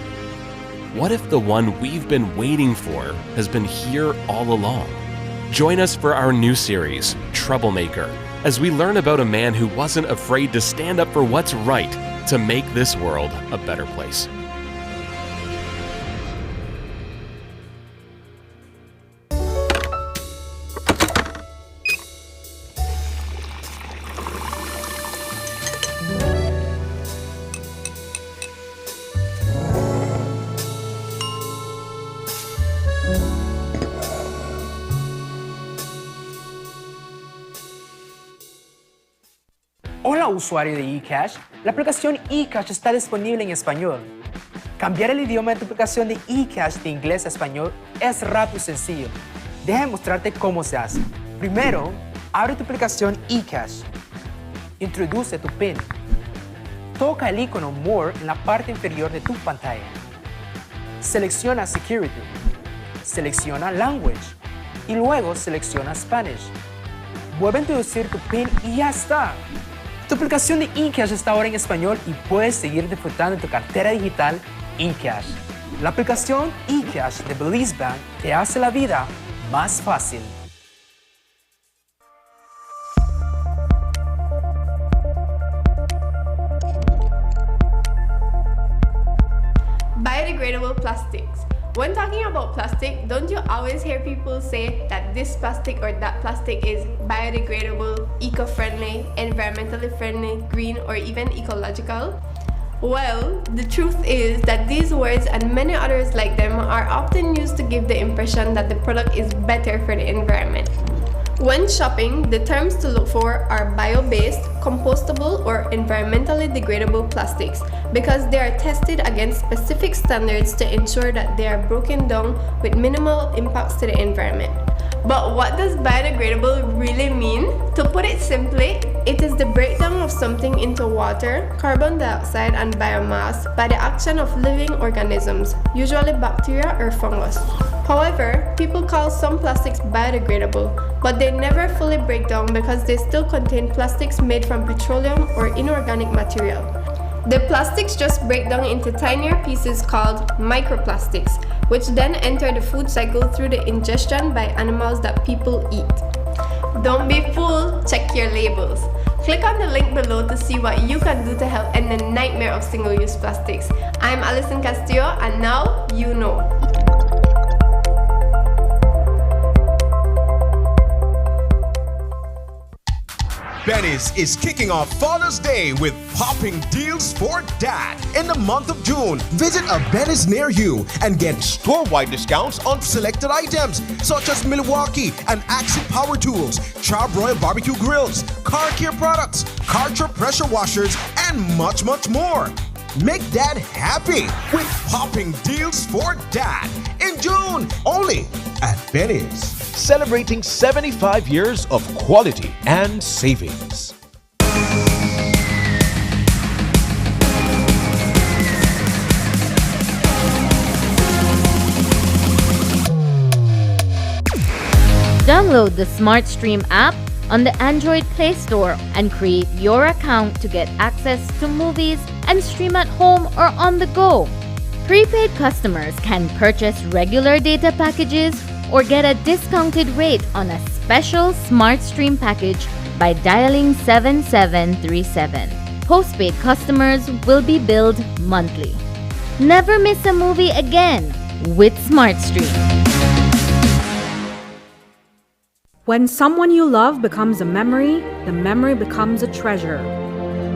What if the one we've been waiting for has been here all along? Join us for our new series, Troublemaker, as we learn about a man who wasn't afraid to stand up for what's right to make this world a better place. Hola usuario de eCash, la aplicación eCash está disponible en español. Cambiar el idioma de tu aplicación de eCash de inglés a español es rápido y sencillo. Déjame mostrarte cómo se hace. Primero, abre tu aplicación eCash. Introduce tu PIN. Toca el icono More en la parte inferior de tu pantalla. Selecciona Security. Selecciona Language. Y luego selecciona Spanish. Vuelve a introducir tu PIN y ya está. Tu aplicación de eCash está ahora en español y puedes seguir disfrutando de tu cartera digital eCash. La aplicación eCash de Belize Bank te hace la vida más fácil. Biodegradable plastics. When talking about plastic, don't you always hear people say that this plastic or that plastic is biodegradable, eco-friendly, environmentally friendly, green, or even ecological? Well, the truth is that these words and many others like them are often used to give the impression that the product is better for the environment. When shopping, the terms to look for are bio-based, compostable, or environmentally degradable plastics because they are tested against specific standards to ensure that they are broken down with minimal impacts to the environment. But what does biodegradable really mean? To put it simply, it is the breakdown of something into water, carbon dioxide, and biomass by the action of living organisms, usually bacteria or fungus. However, people call some plastics biodegradable, but they never fully break down because they still contain plastics made from petroleum or inorganic material. The plastics just break down into tinier pieces called microplastics, which then enter the food cycle through the ingestion by animals that people eat. Don't be fooled, check your labels. Click on the link below to see what you can do to help end the nightmare of single-use plastics. I'm Alison Castillo, and now you know. Benny's is kicking off Father's Day with popping deals for dad in the month of June. Visit a Benny's near you and get store-wide discounts on selected items such as Milwaukee and Axie power tools, Char-Broil barbecue grills, car care products, Karcher pressure washers, and much, much more. Make dad happy with popping deals for dad in June, only at Benny's. Celebrating 75 years of quality and savings. Download the SmartStream app on the Android Play Store and create your account to get access to movies and stream at home or on the go. Prepaid customers can purchase regular data packages or get a discounted rate on a special SmartStream package by dialing 7737. Postpaid customers will be billed monthly. Never miss a movie again with SmartStream. When someone you love becomes a memory, the memory becomes a treasure.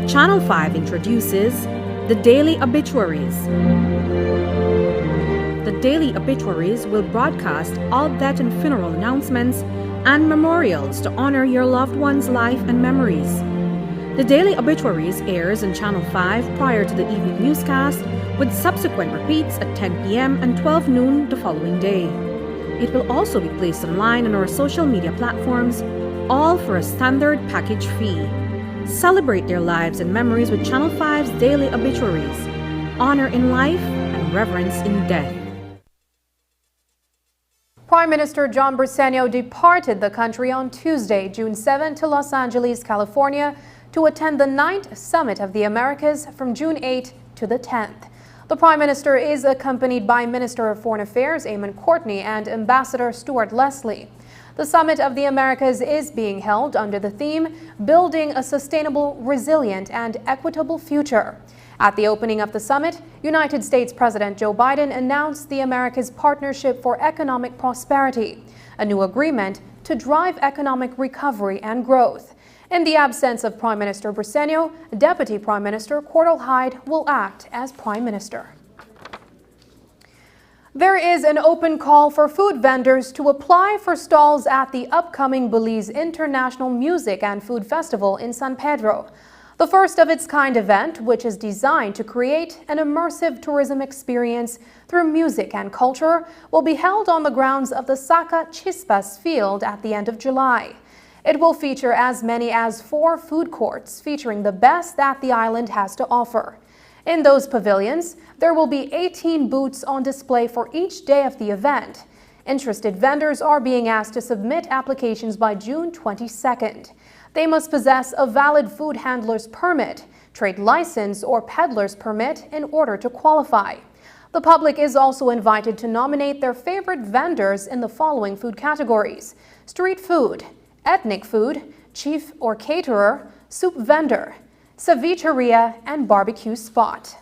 Channel 5 introduces the Daily Obituaries. The Daily Obituaries will broadcast all death and funeral announcements and memorials to honor your loved one's life and memories. The Daily Obituaries airs on Channel 5 prior to the evening newscast, with subsequent repeats at 10 p.m. and 12 noon the following day. It will also be placed online on our social media platforms, all for a standard package fee. Celebrate their lives and memories with Channel 5's Daily Obituaries. Honor in life and reverence in death. Prime Minister John Briceño departed the country on Tuesday, June 7, to Los Angeles, California, to attend the 9th Summit of the Americas from June 8 to the 10th. The Prime Minister is accompanied by Minister of Foreign Affairs Eamon Courtney and Ambassador Stuart Leslie. The Summit of the Americas is being held under the theme, Building a Sustainable, Resilient and Equitable Future. At the opening of the summit, United States President Joe Biden announced the Americas Partnership for Economic Prosperity, a new agreement to drive economic recovery and growth. In the absence of Prime Minister Briceño, Deputy Prime Minister Cordell Hyde will act as Prime Minister. There is an open call for food vendors to apply for stalls at the upcoming Belize International Music and Food Festival in San Pedro. The first of its kind event, which is designed to create an immersive tourism experience through music and culture, will be held on the grounds of the Saca Chispas field at the end of July. It will feature as many as 4 food courts featuring the best that the island has to offer. In those pavilions, there will be 18 booths on display for each day of the event. Interested vendors are being asked to submit applications by June 22nd. They must possess a valid food handler's permit, trade license, or peddler's permit in order to qualify. The public is also invited to nominate their favorite vendors in the following food categories: street food, ethnic food, chief or caterer, soup vendor, cevicheria, and barbecue spot.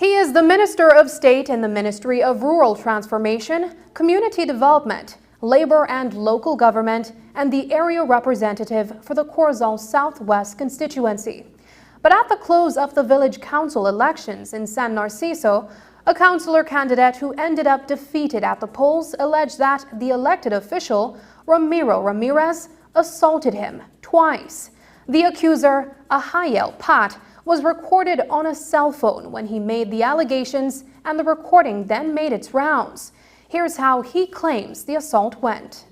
He is the Minister of State in the Ministry of Rural Transformation, Community Development, Labor and Local Government, and the area representative for the Corzal Southwest constituency. But at the close of the village council elections in San Narciso, a councillor candidate who ended up defeated at the polls alleged that the elected official, Ramiro Ramirez, assaulted him twice. The accuser, Ahayel Pat, was recorded on a cell phone when he made the allegations, and the recording then made its rounds. Here's how he claims the assault went.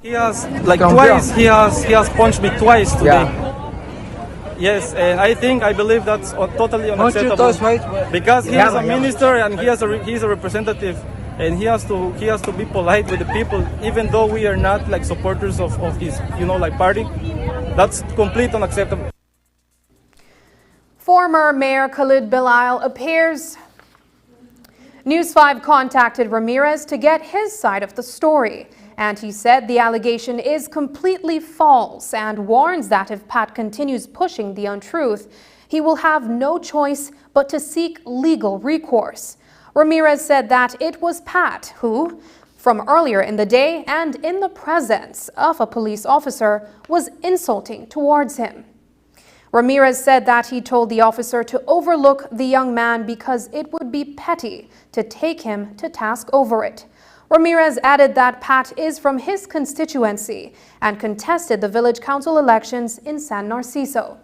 He has, twice, he has punched me twice today. Yeah. Yes, and I believe that's totally unacceptable. Because he is a minister and he's a representative, and he has to be polite with the people, even though we are not supporters of his, party. That's completely unacceptable. Former Mayor Khalid Belail appears. News 5 contacted Ramirez to get his side of the story, and he said the allegation is completely false and warns that if Pat continues pushing the untruth, he will have no choice but to seek legal recourse. Ramirez said that it was Pat who, from earlier in the day and in the presence of a police officer, was insulting towards him. Ramirez said that he told the officer to overlook the young man because it would be petty to take him to task over it. Ramirez added that Pat is from his constituency and contested the village council elections in San Narciso.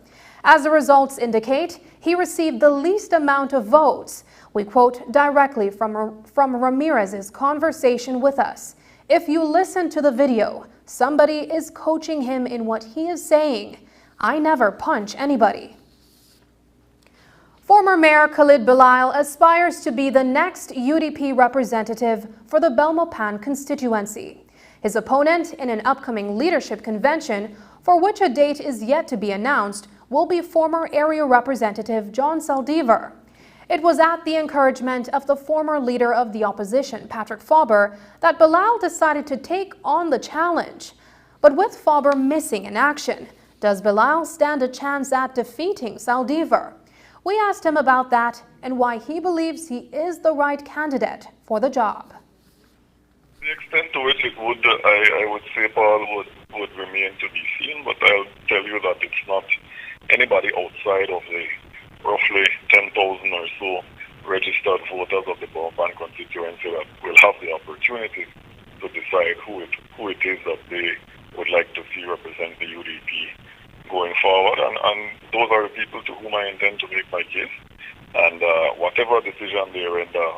As the results indicate, he received the least amount of votes. We quote directly from Ramirez's conversation with us. If you listen to the video, somebody is coaching him in what he is saying. I never punch anybody. Former Mayor Khalid Belail aspires to be the next UDP representative for the Belmopan constituency. His opponent in an upcoming leadership convention, for which a date is yet to be announced, will be former area representative John Saldivar. It was at the encouragement of the former leader of the opposition, Patrick Faber, that Belail decided to take on the challenge. But with Faber missing in action, does Belail stand a chance at defeating Saldivar? We asked him about that and why he believes he is the right candidate for the job. The extent to which it would, I would say, Paul, would remain to be seen, but I'll tell you that it's not anybody outside of the roughly 10,000 or so registered voters of the Belmopan constituency that will have the opportunity to decide who it is that they would like to see represent the UDP going forward, and those are the people to whom I intend to make my case, and whatever decision they render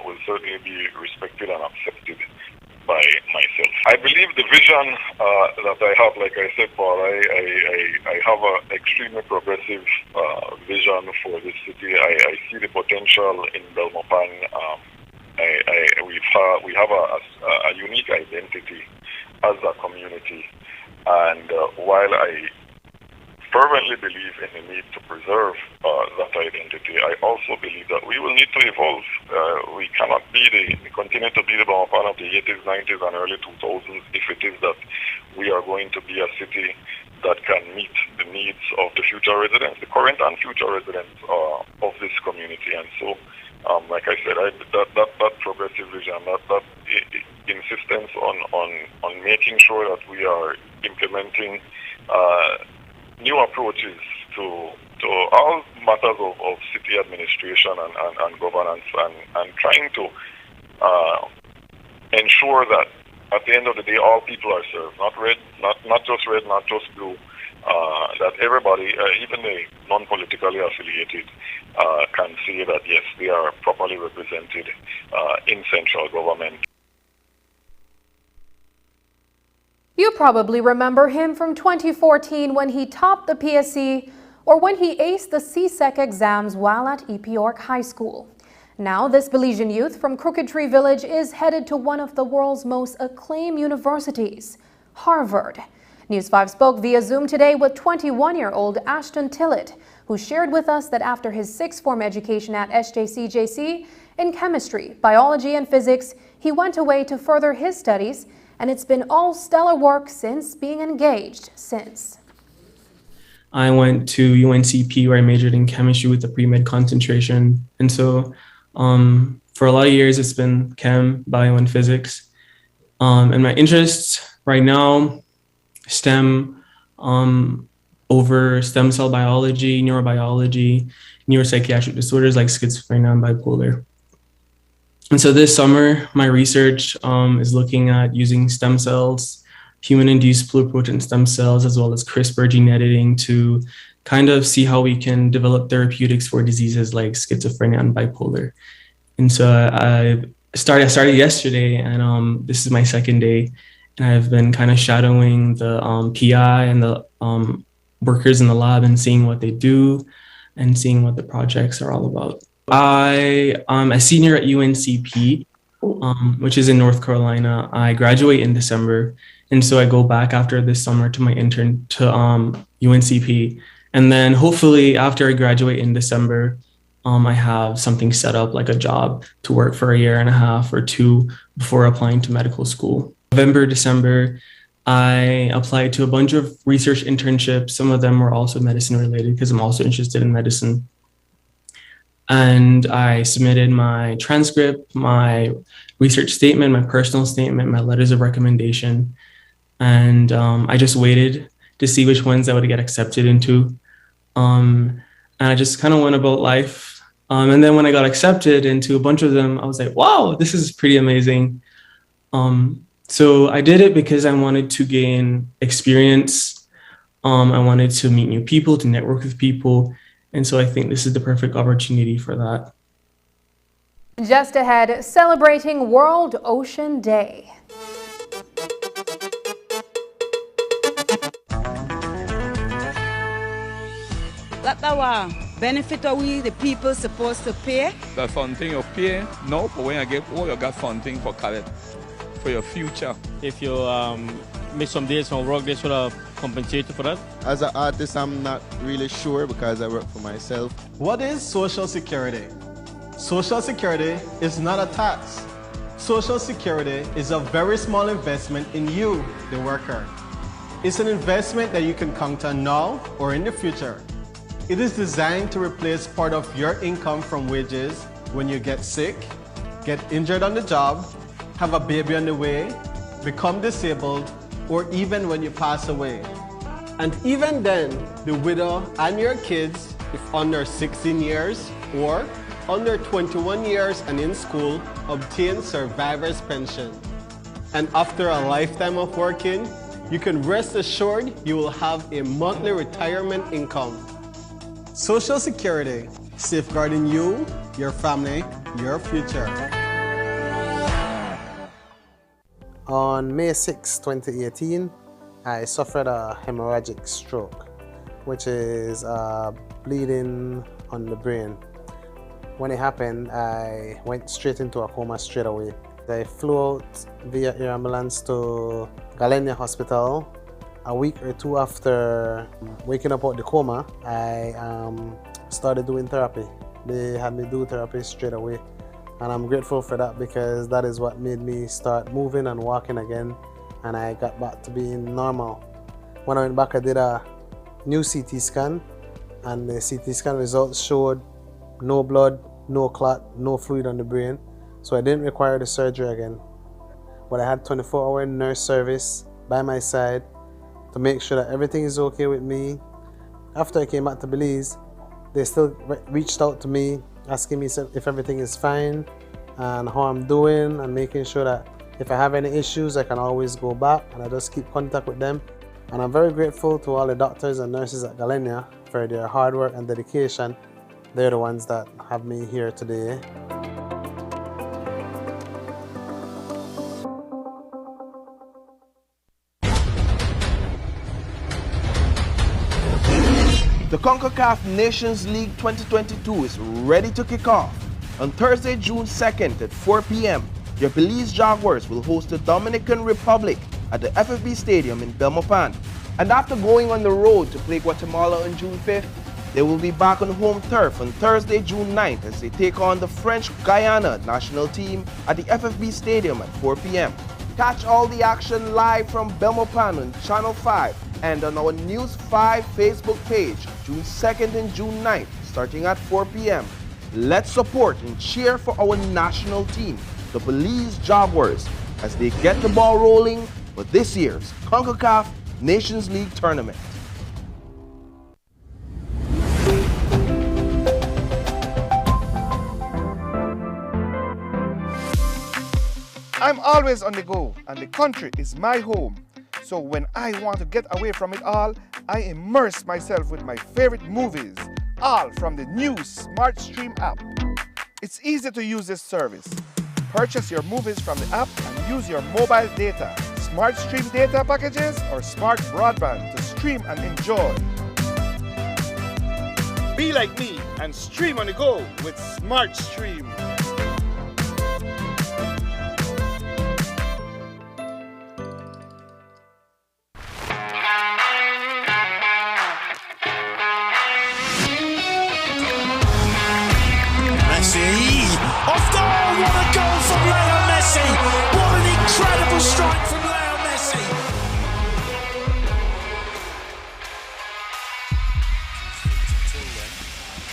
will certainly be respected and accepted by myself. I believe the vision that I have, like I said, Paul, I have an extremely progressive vision for this city. I see the potential in Belmopan. We have a unique identity as a community, and while I fervently believe in the need to preserve that identity, I also believe that we will need to evolve. We cannot continue to be the Belmopan of the 80s, 90s, and early 2000s if it is that we are going to be a city that can meet the needs of the future residents, the current and future residents of this community. And so, like I said, that progressive vision, that insistence on making sure that we are implementing new approaches to all matters of city administration and governance, and trying to ensure that at the end of the day all people are served, not just red, not just blue, that everybody, even the non-politically affiliated, can see that yes, they are properly represented in central government. You probably remember him from 2014 when he topped the PSC or when he aced the CSEC exams while at EP York High School. Now, this Belizean youth from Crooked Tree Village is headed to one of the world's most acclaimed universities, Harvard. News 5 spoke via Zoom today with 21-year-old Ashton Tillett, who shared with us that after his sixth form education at SJCJC in chemistry, biology, and physics, he went away to further his studies, and it's been all stellar work since being engaged since. I went to UNCP where I majored in chemistry with a pre-med concentration. And so for a lot of years, it's been chem, bio, and physics. And my interests right now stem over stem cell biology, neurobiology, neuropsychiatric disorders like schizophrenia and bipolar. And so this summer, my research is looking at using stem cells, human-induced pluripotent stem cells, as well as CRISPR gene editing to kind of see how we can develop therapeutics for diseases like schizophrenia and bipolar. And so I started yesterday, and this is my second day, and I've been kind of shadowing the PI and the workers in the lab and seeing what they do and seeing what the projects are all about. I am a senior at UNCP, which is in North Carolina. I graduate in December, and so I go back after this summer to my intern to UNCP. And then hopefully after I graduate in December, I have something set up, like a job to work for a year and a half or two before applying to medical school. November, December, I applied to a bunch of research internships. Some of them were also medicine related because I'm also interested in medicine. And I submitted my transcript, my research statement, my personal statement, my letters of recommendation. And I just waited to see which ones I would get accepted into. And I just kind of went about life. And then when I got accepted into a bunch of them, I was like, wow, this is pretty amazing. So I did it because I wanted to gain experience. I wanted to meet new people, to network with people. And so I think this is the perfect opportunity for that. Just ahead, celebrating World Ocean Day. That benefit are we, the people, supposed to pay? The funding you pay now, but when you get old, you got funding for college, for your future. If you miss some days from work, they should have compensated for that. As an artist, I'm not really sure because I work for myself. What is Social Security? Social Security is not a tax. Social Security is a very small investment in you, the worker. It's an investment that you can count on now or in the future. It is designed to replace part of your income from wages when you get sick, get injured on the job, have a baby on the way, become disabled, or even when you pass away. And even then, the widow and your kids, if under 16 years or under 21 years and in school, obtain survivor's pension. And after a lifetime of working, you can rest assured you will have a monthly retirement income. Social Security, safeguarding you, your family, your future. On May 6, 2018, I suffered a hemorrhagic stroke, which is bleeding on the brain. When it happened, I went straight into a coma straight away. I flew out via air ambulance to Galenia Hospital. A week or two after waking up out the coma, I started doing therapy. They had me do therapy straight away. And I'm grateful for that because that is what made me start moving and walking again. And I got back to being normal. When I went back, I did a new CT scan. And the CT scan results showed no blood, no clot, no fluid on the brain. So I didn't require the surgery again. But I had 24-hour nurse service by my side to make sure that everything is okay with me. After I came back to Belize, they still reached out to me, asking me if everything is fine and how I'm doing, and making sure that if I have any issues, I can always go back, and I just keep contact with them. And I'm very grateful to all the doctors and nurses at Galenia for their hard work and dedication. They're the ones that have me here today. The CONCACAF Nations League 2022 is ready to kick off. On Thursday, June 2nd at 4 p.m., your Belize Jaguars will host the Dominican Republic at the FFB Stadium in Belmopan. And after going on the road to play Guatemala on June 5th, they will be back on home turf on Thursday, June 9th as they take on the French Guyana national team at the FFB Stadium at 4 p.m. Catch all the action live from Belmopan on Channel 5 and on our News 5 Facebook page, June 2nd and June 9th, starting at 4 p.m. Let's support and cheer for our national team, the Belize Jaguars, as they get the ball rolling for this year's CONCACAF Nations League Tournament. I'm always on the go, and the country is my home. So when I want to get away from it all, I immerse myself with my favorite movies, all from the new Smart Stream app. It's easy to use this service. Purchase your movies from the app and use your mobile data, Smart Stream data packages, or smart broadband to stream and enjoy. Be like me and stream on the go with Smart Stream. Off goal, what a goal from Leo Messi! What an incredible strike from Leo Messi!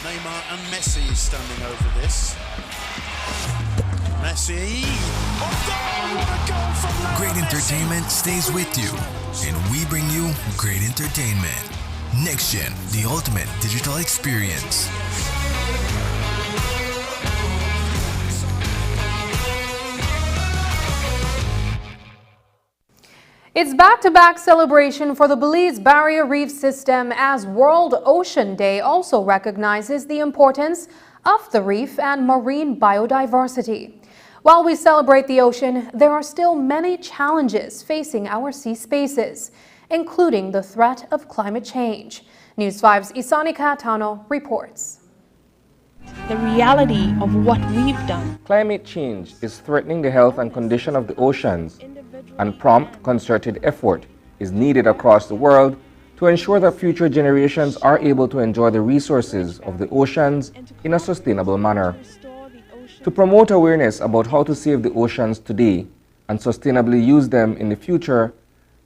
Neymar and Messi is standing over this. Messi! Off goal, what a goal from Leo Great entertainment stays with you, and we bring you great entertainment. Next Gen, the ultimate digital experience. It's back-to-back celebration for the Belize Barrier Reef System as World Ocean Day also recognizes the importance of the reef and marine biodiversity. While we celebrate the ocean, there are still many challenges facing our sea spaces, including the threat of climate change. News 5's Isani Catano reports. The reality of what we've done. Climate change is threatening the health and condition of the oceans, and prompt, concerted effort is needed across the world to ensure that future generations are able to enjoy the resources of the oceans in a sustainable manner. To promote awareness about how to save the oceans today and sustainably use them in the future,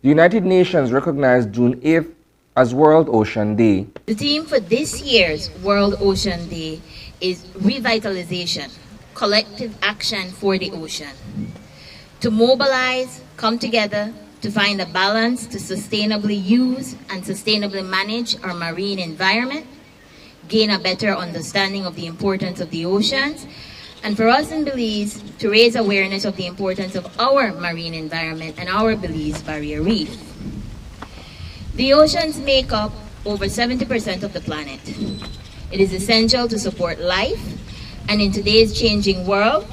the United Nations recognized June 8th as World Ocean Day. The theme for this year's World Ocean Day is revitalization, collective action for the ocean. To mobilize, come together, to find a balance to sustainably use and sustainably manage our marine environment, gain a better understanding of the importance of the oceans, and for us in Belize to raise awareness of the importance of our marine environment and our Belize Barrier Reef. The oceans make up over 70% of the planet. It is essential to support life, and in today's changing world,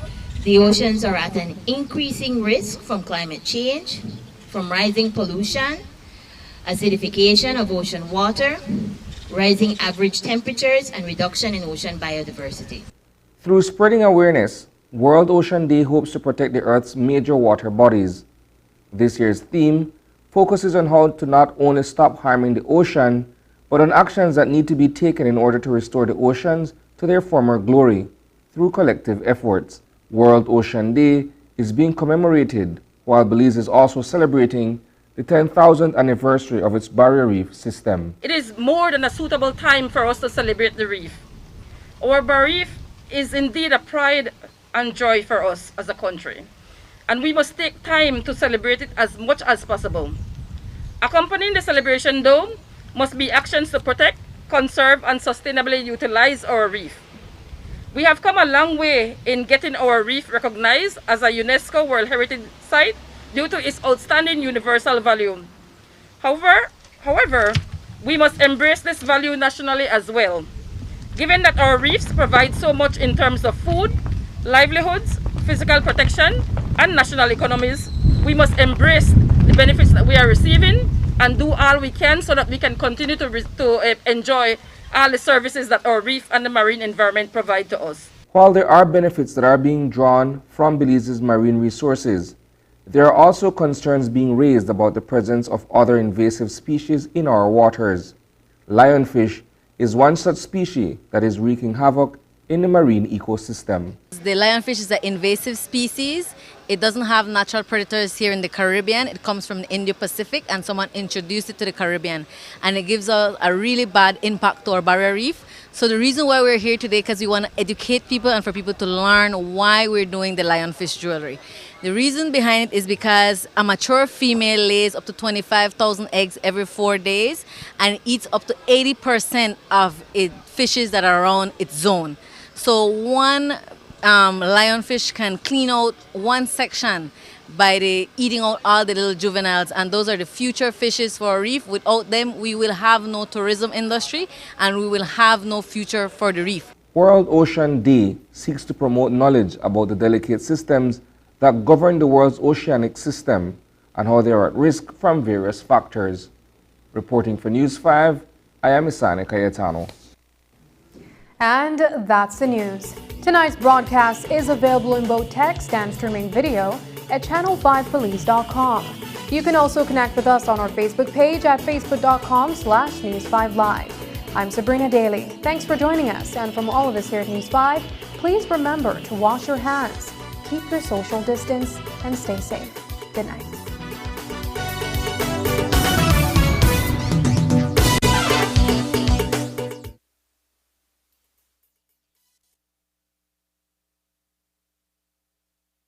the oceans are at an increasing risk from climate change, from rising pollution, acidification of ocean water, rising average temperatures, and reduction in ocean biodiversity. Through spreading awareness, World Ocean Day hopes to protect the Earth's major water bodies. This year's theme focuses on how to not only stop harming the ocean, but on actions that need to be taken in order to restore the oceans to their former glory through collective efforts. World Ocean Day is being commemorated while Belize is also celebrating the 10,000th anniversary of its barrier reef system. It is more than a suitable time for us to celebrate the reef. Our barrier reef is indeed a pride and joy for us as a country, and we must take time to celebrate it as much as possible. Accompanying the celebration, though, must be actions to protect, conserve, and sustainably utilize our reef. We have come a long way in getting our reef recognized as a UNESCO World Heritage Site due to its outstanding universal value. However, we must embrace this value nationally as well. Given that our reefs provide so much in terms of food, livelihoods, physical protection, and national economies, we must embrace the benefits that we are receiving and do all we can so that we can continue to enjoy all the services that our reef and the marine environment provide to us. While there are benefits that are being drawn from Belize's marine resources, there are also concerns being raised about the presence of other invasive species in our waters. Lionfish is one such species that is wreaking havoc in the marine ecosystem. The lionfish is an invasive species It doesn't have natural predators here in the Caribbean. It comes from the Indo-Pacific, and someone introduced it to the Caribbean. And it gives a really bad impact to our barrier reef. So the reason why we're here today, because we want to educate people and for people to learn why we're doing the lionfish jewelry. The reason behind it is because a mature female lays up to 25,000 eggs every 4 days and eats up to 80% of fishes that are around its zone. So one lionfish can clean out one section by eating out all the little juveniles, and those are the future fishes for our reef. Without them, we will have no tourism industry and we will have no future for the reef. World Ocean Day seeks to promote knowledge about the delicate systems that govern the world's oceanic system and how they are at risk from various factors. Reporting for News 5, I am Isane Cayetano. And that's the news. Tonight's broadcast is available in both text and streaming video at channel5police.com. You can also connect with us on our Facebook page at facebook.com/News5Live. I'm Sabrina Daly. Thanks for joining us. And from all of us here at News 5, please remember to wash your hands, keep your social distance, and stay safe. Good night.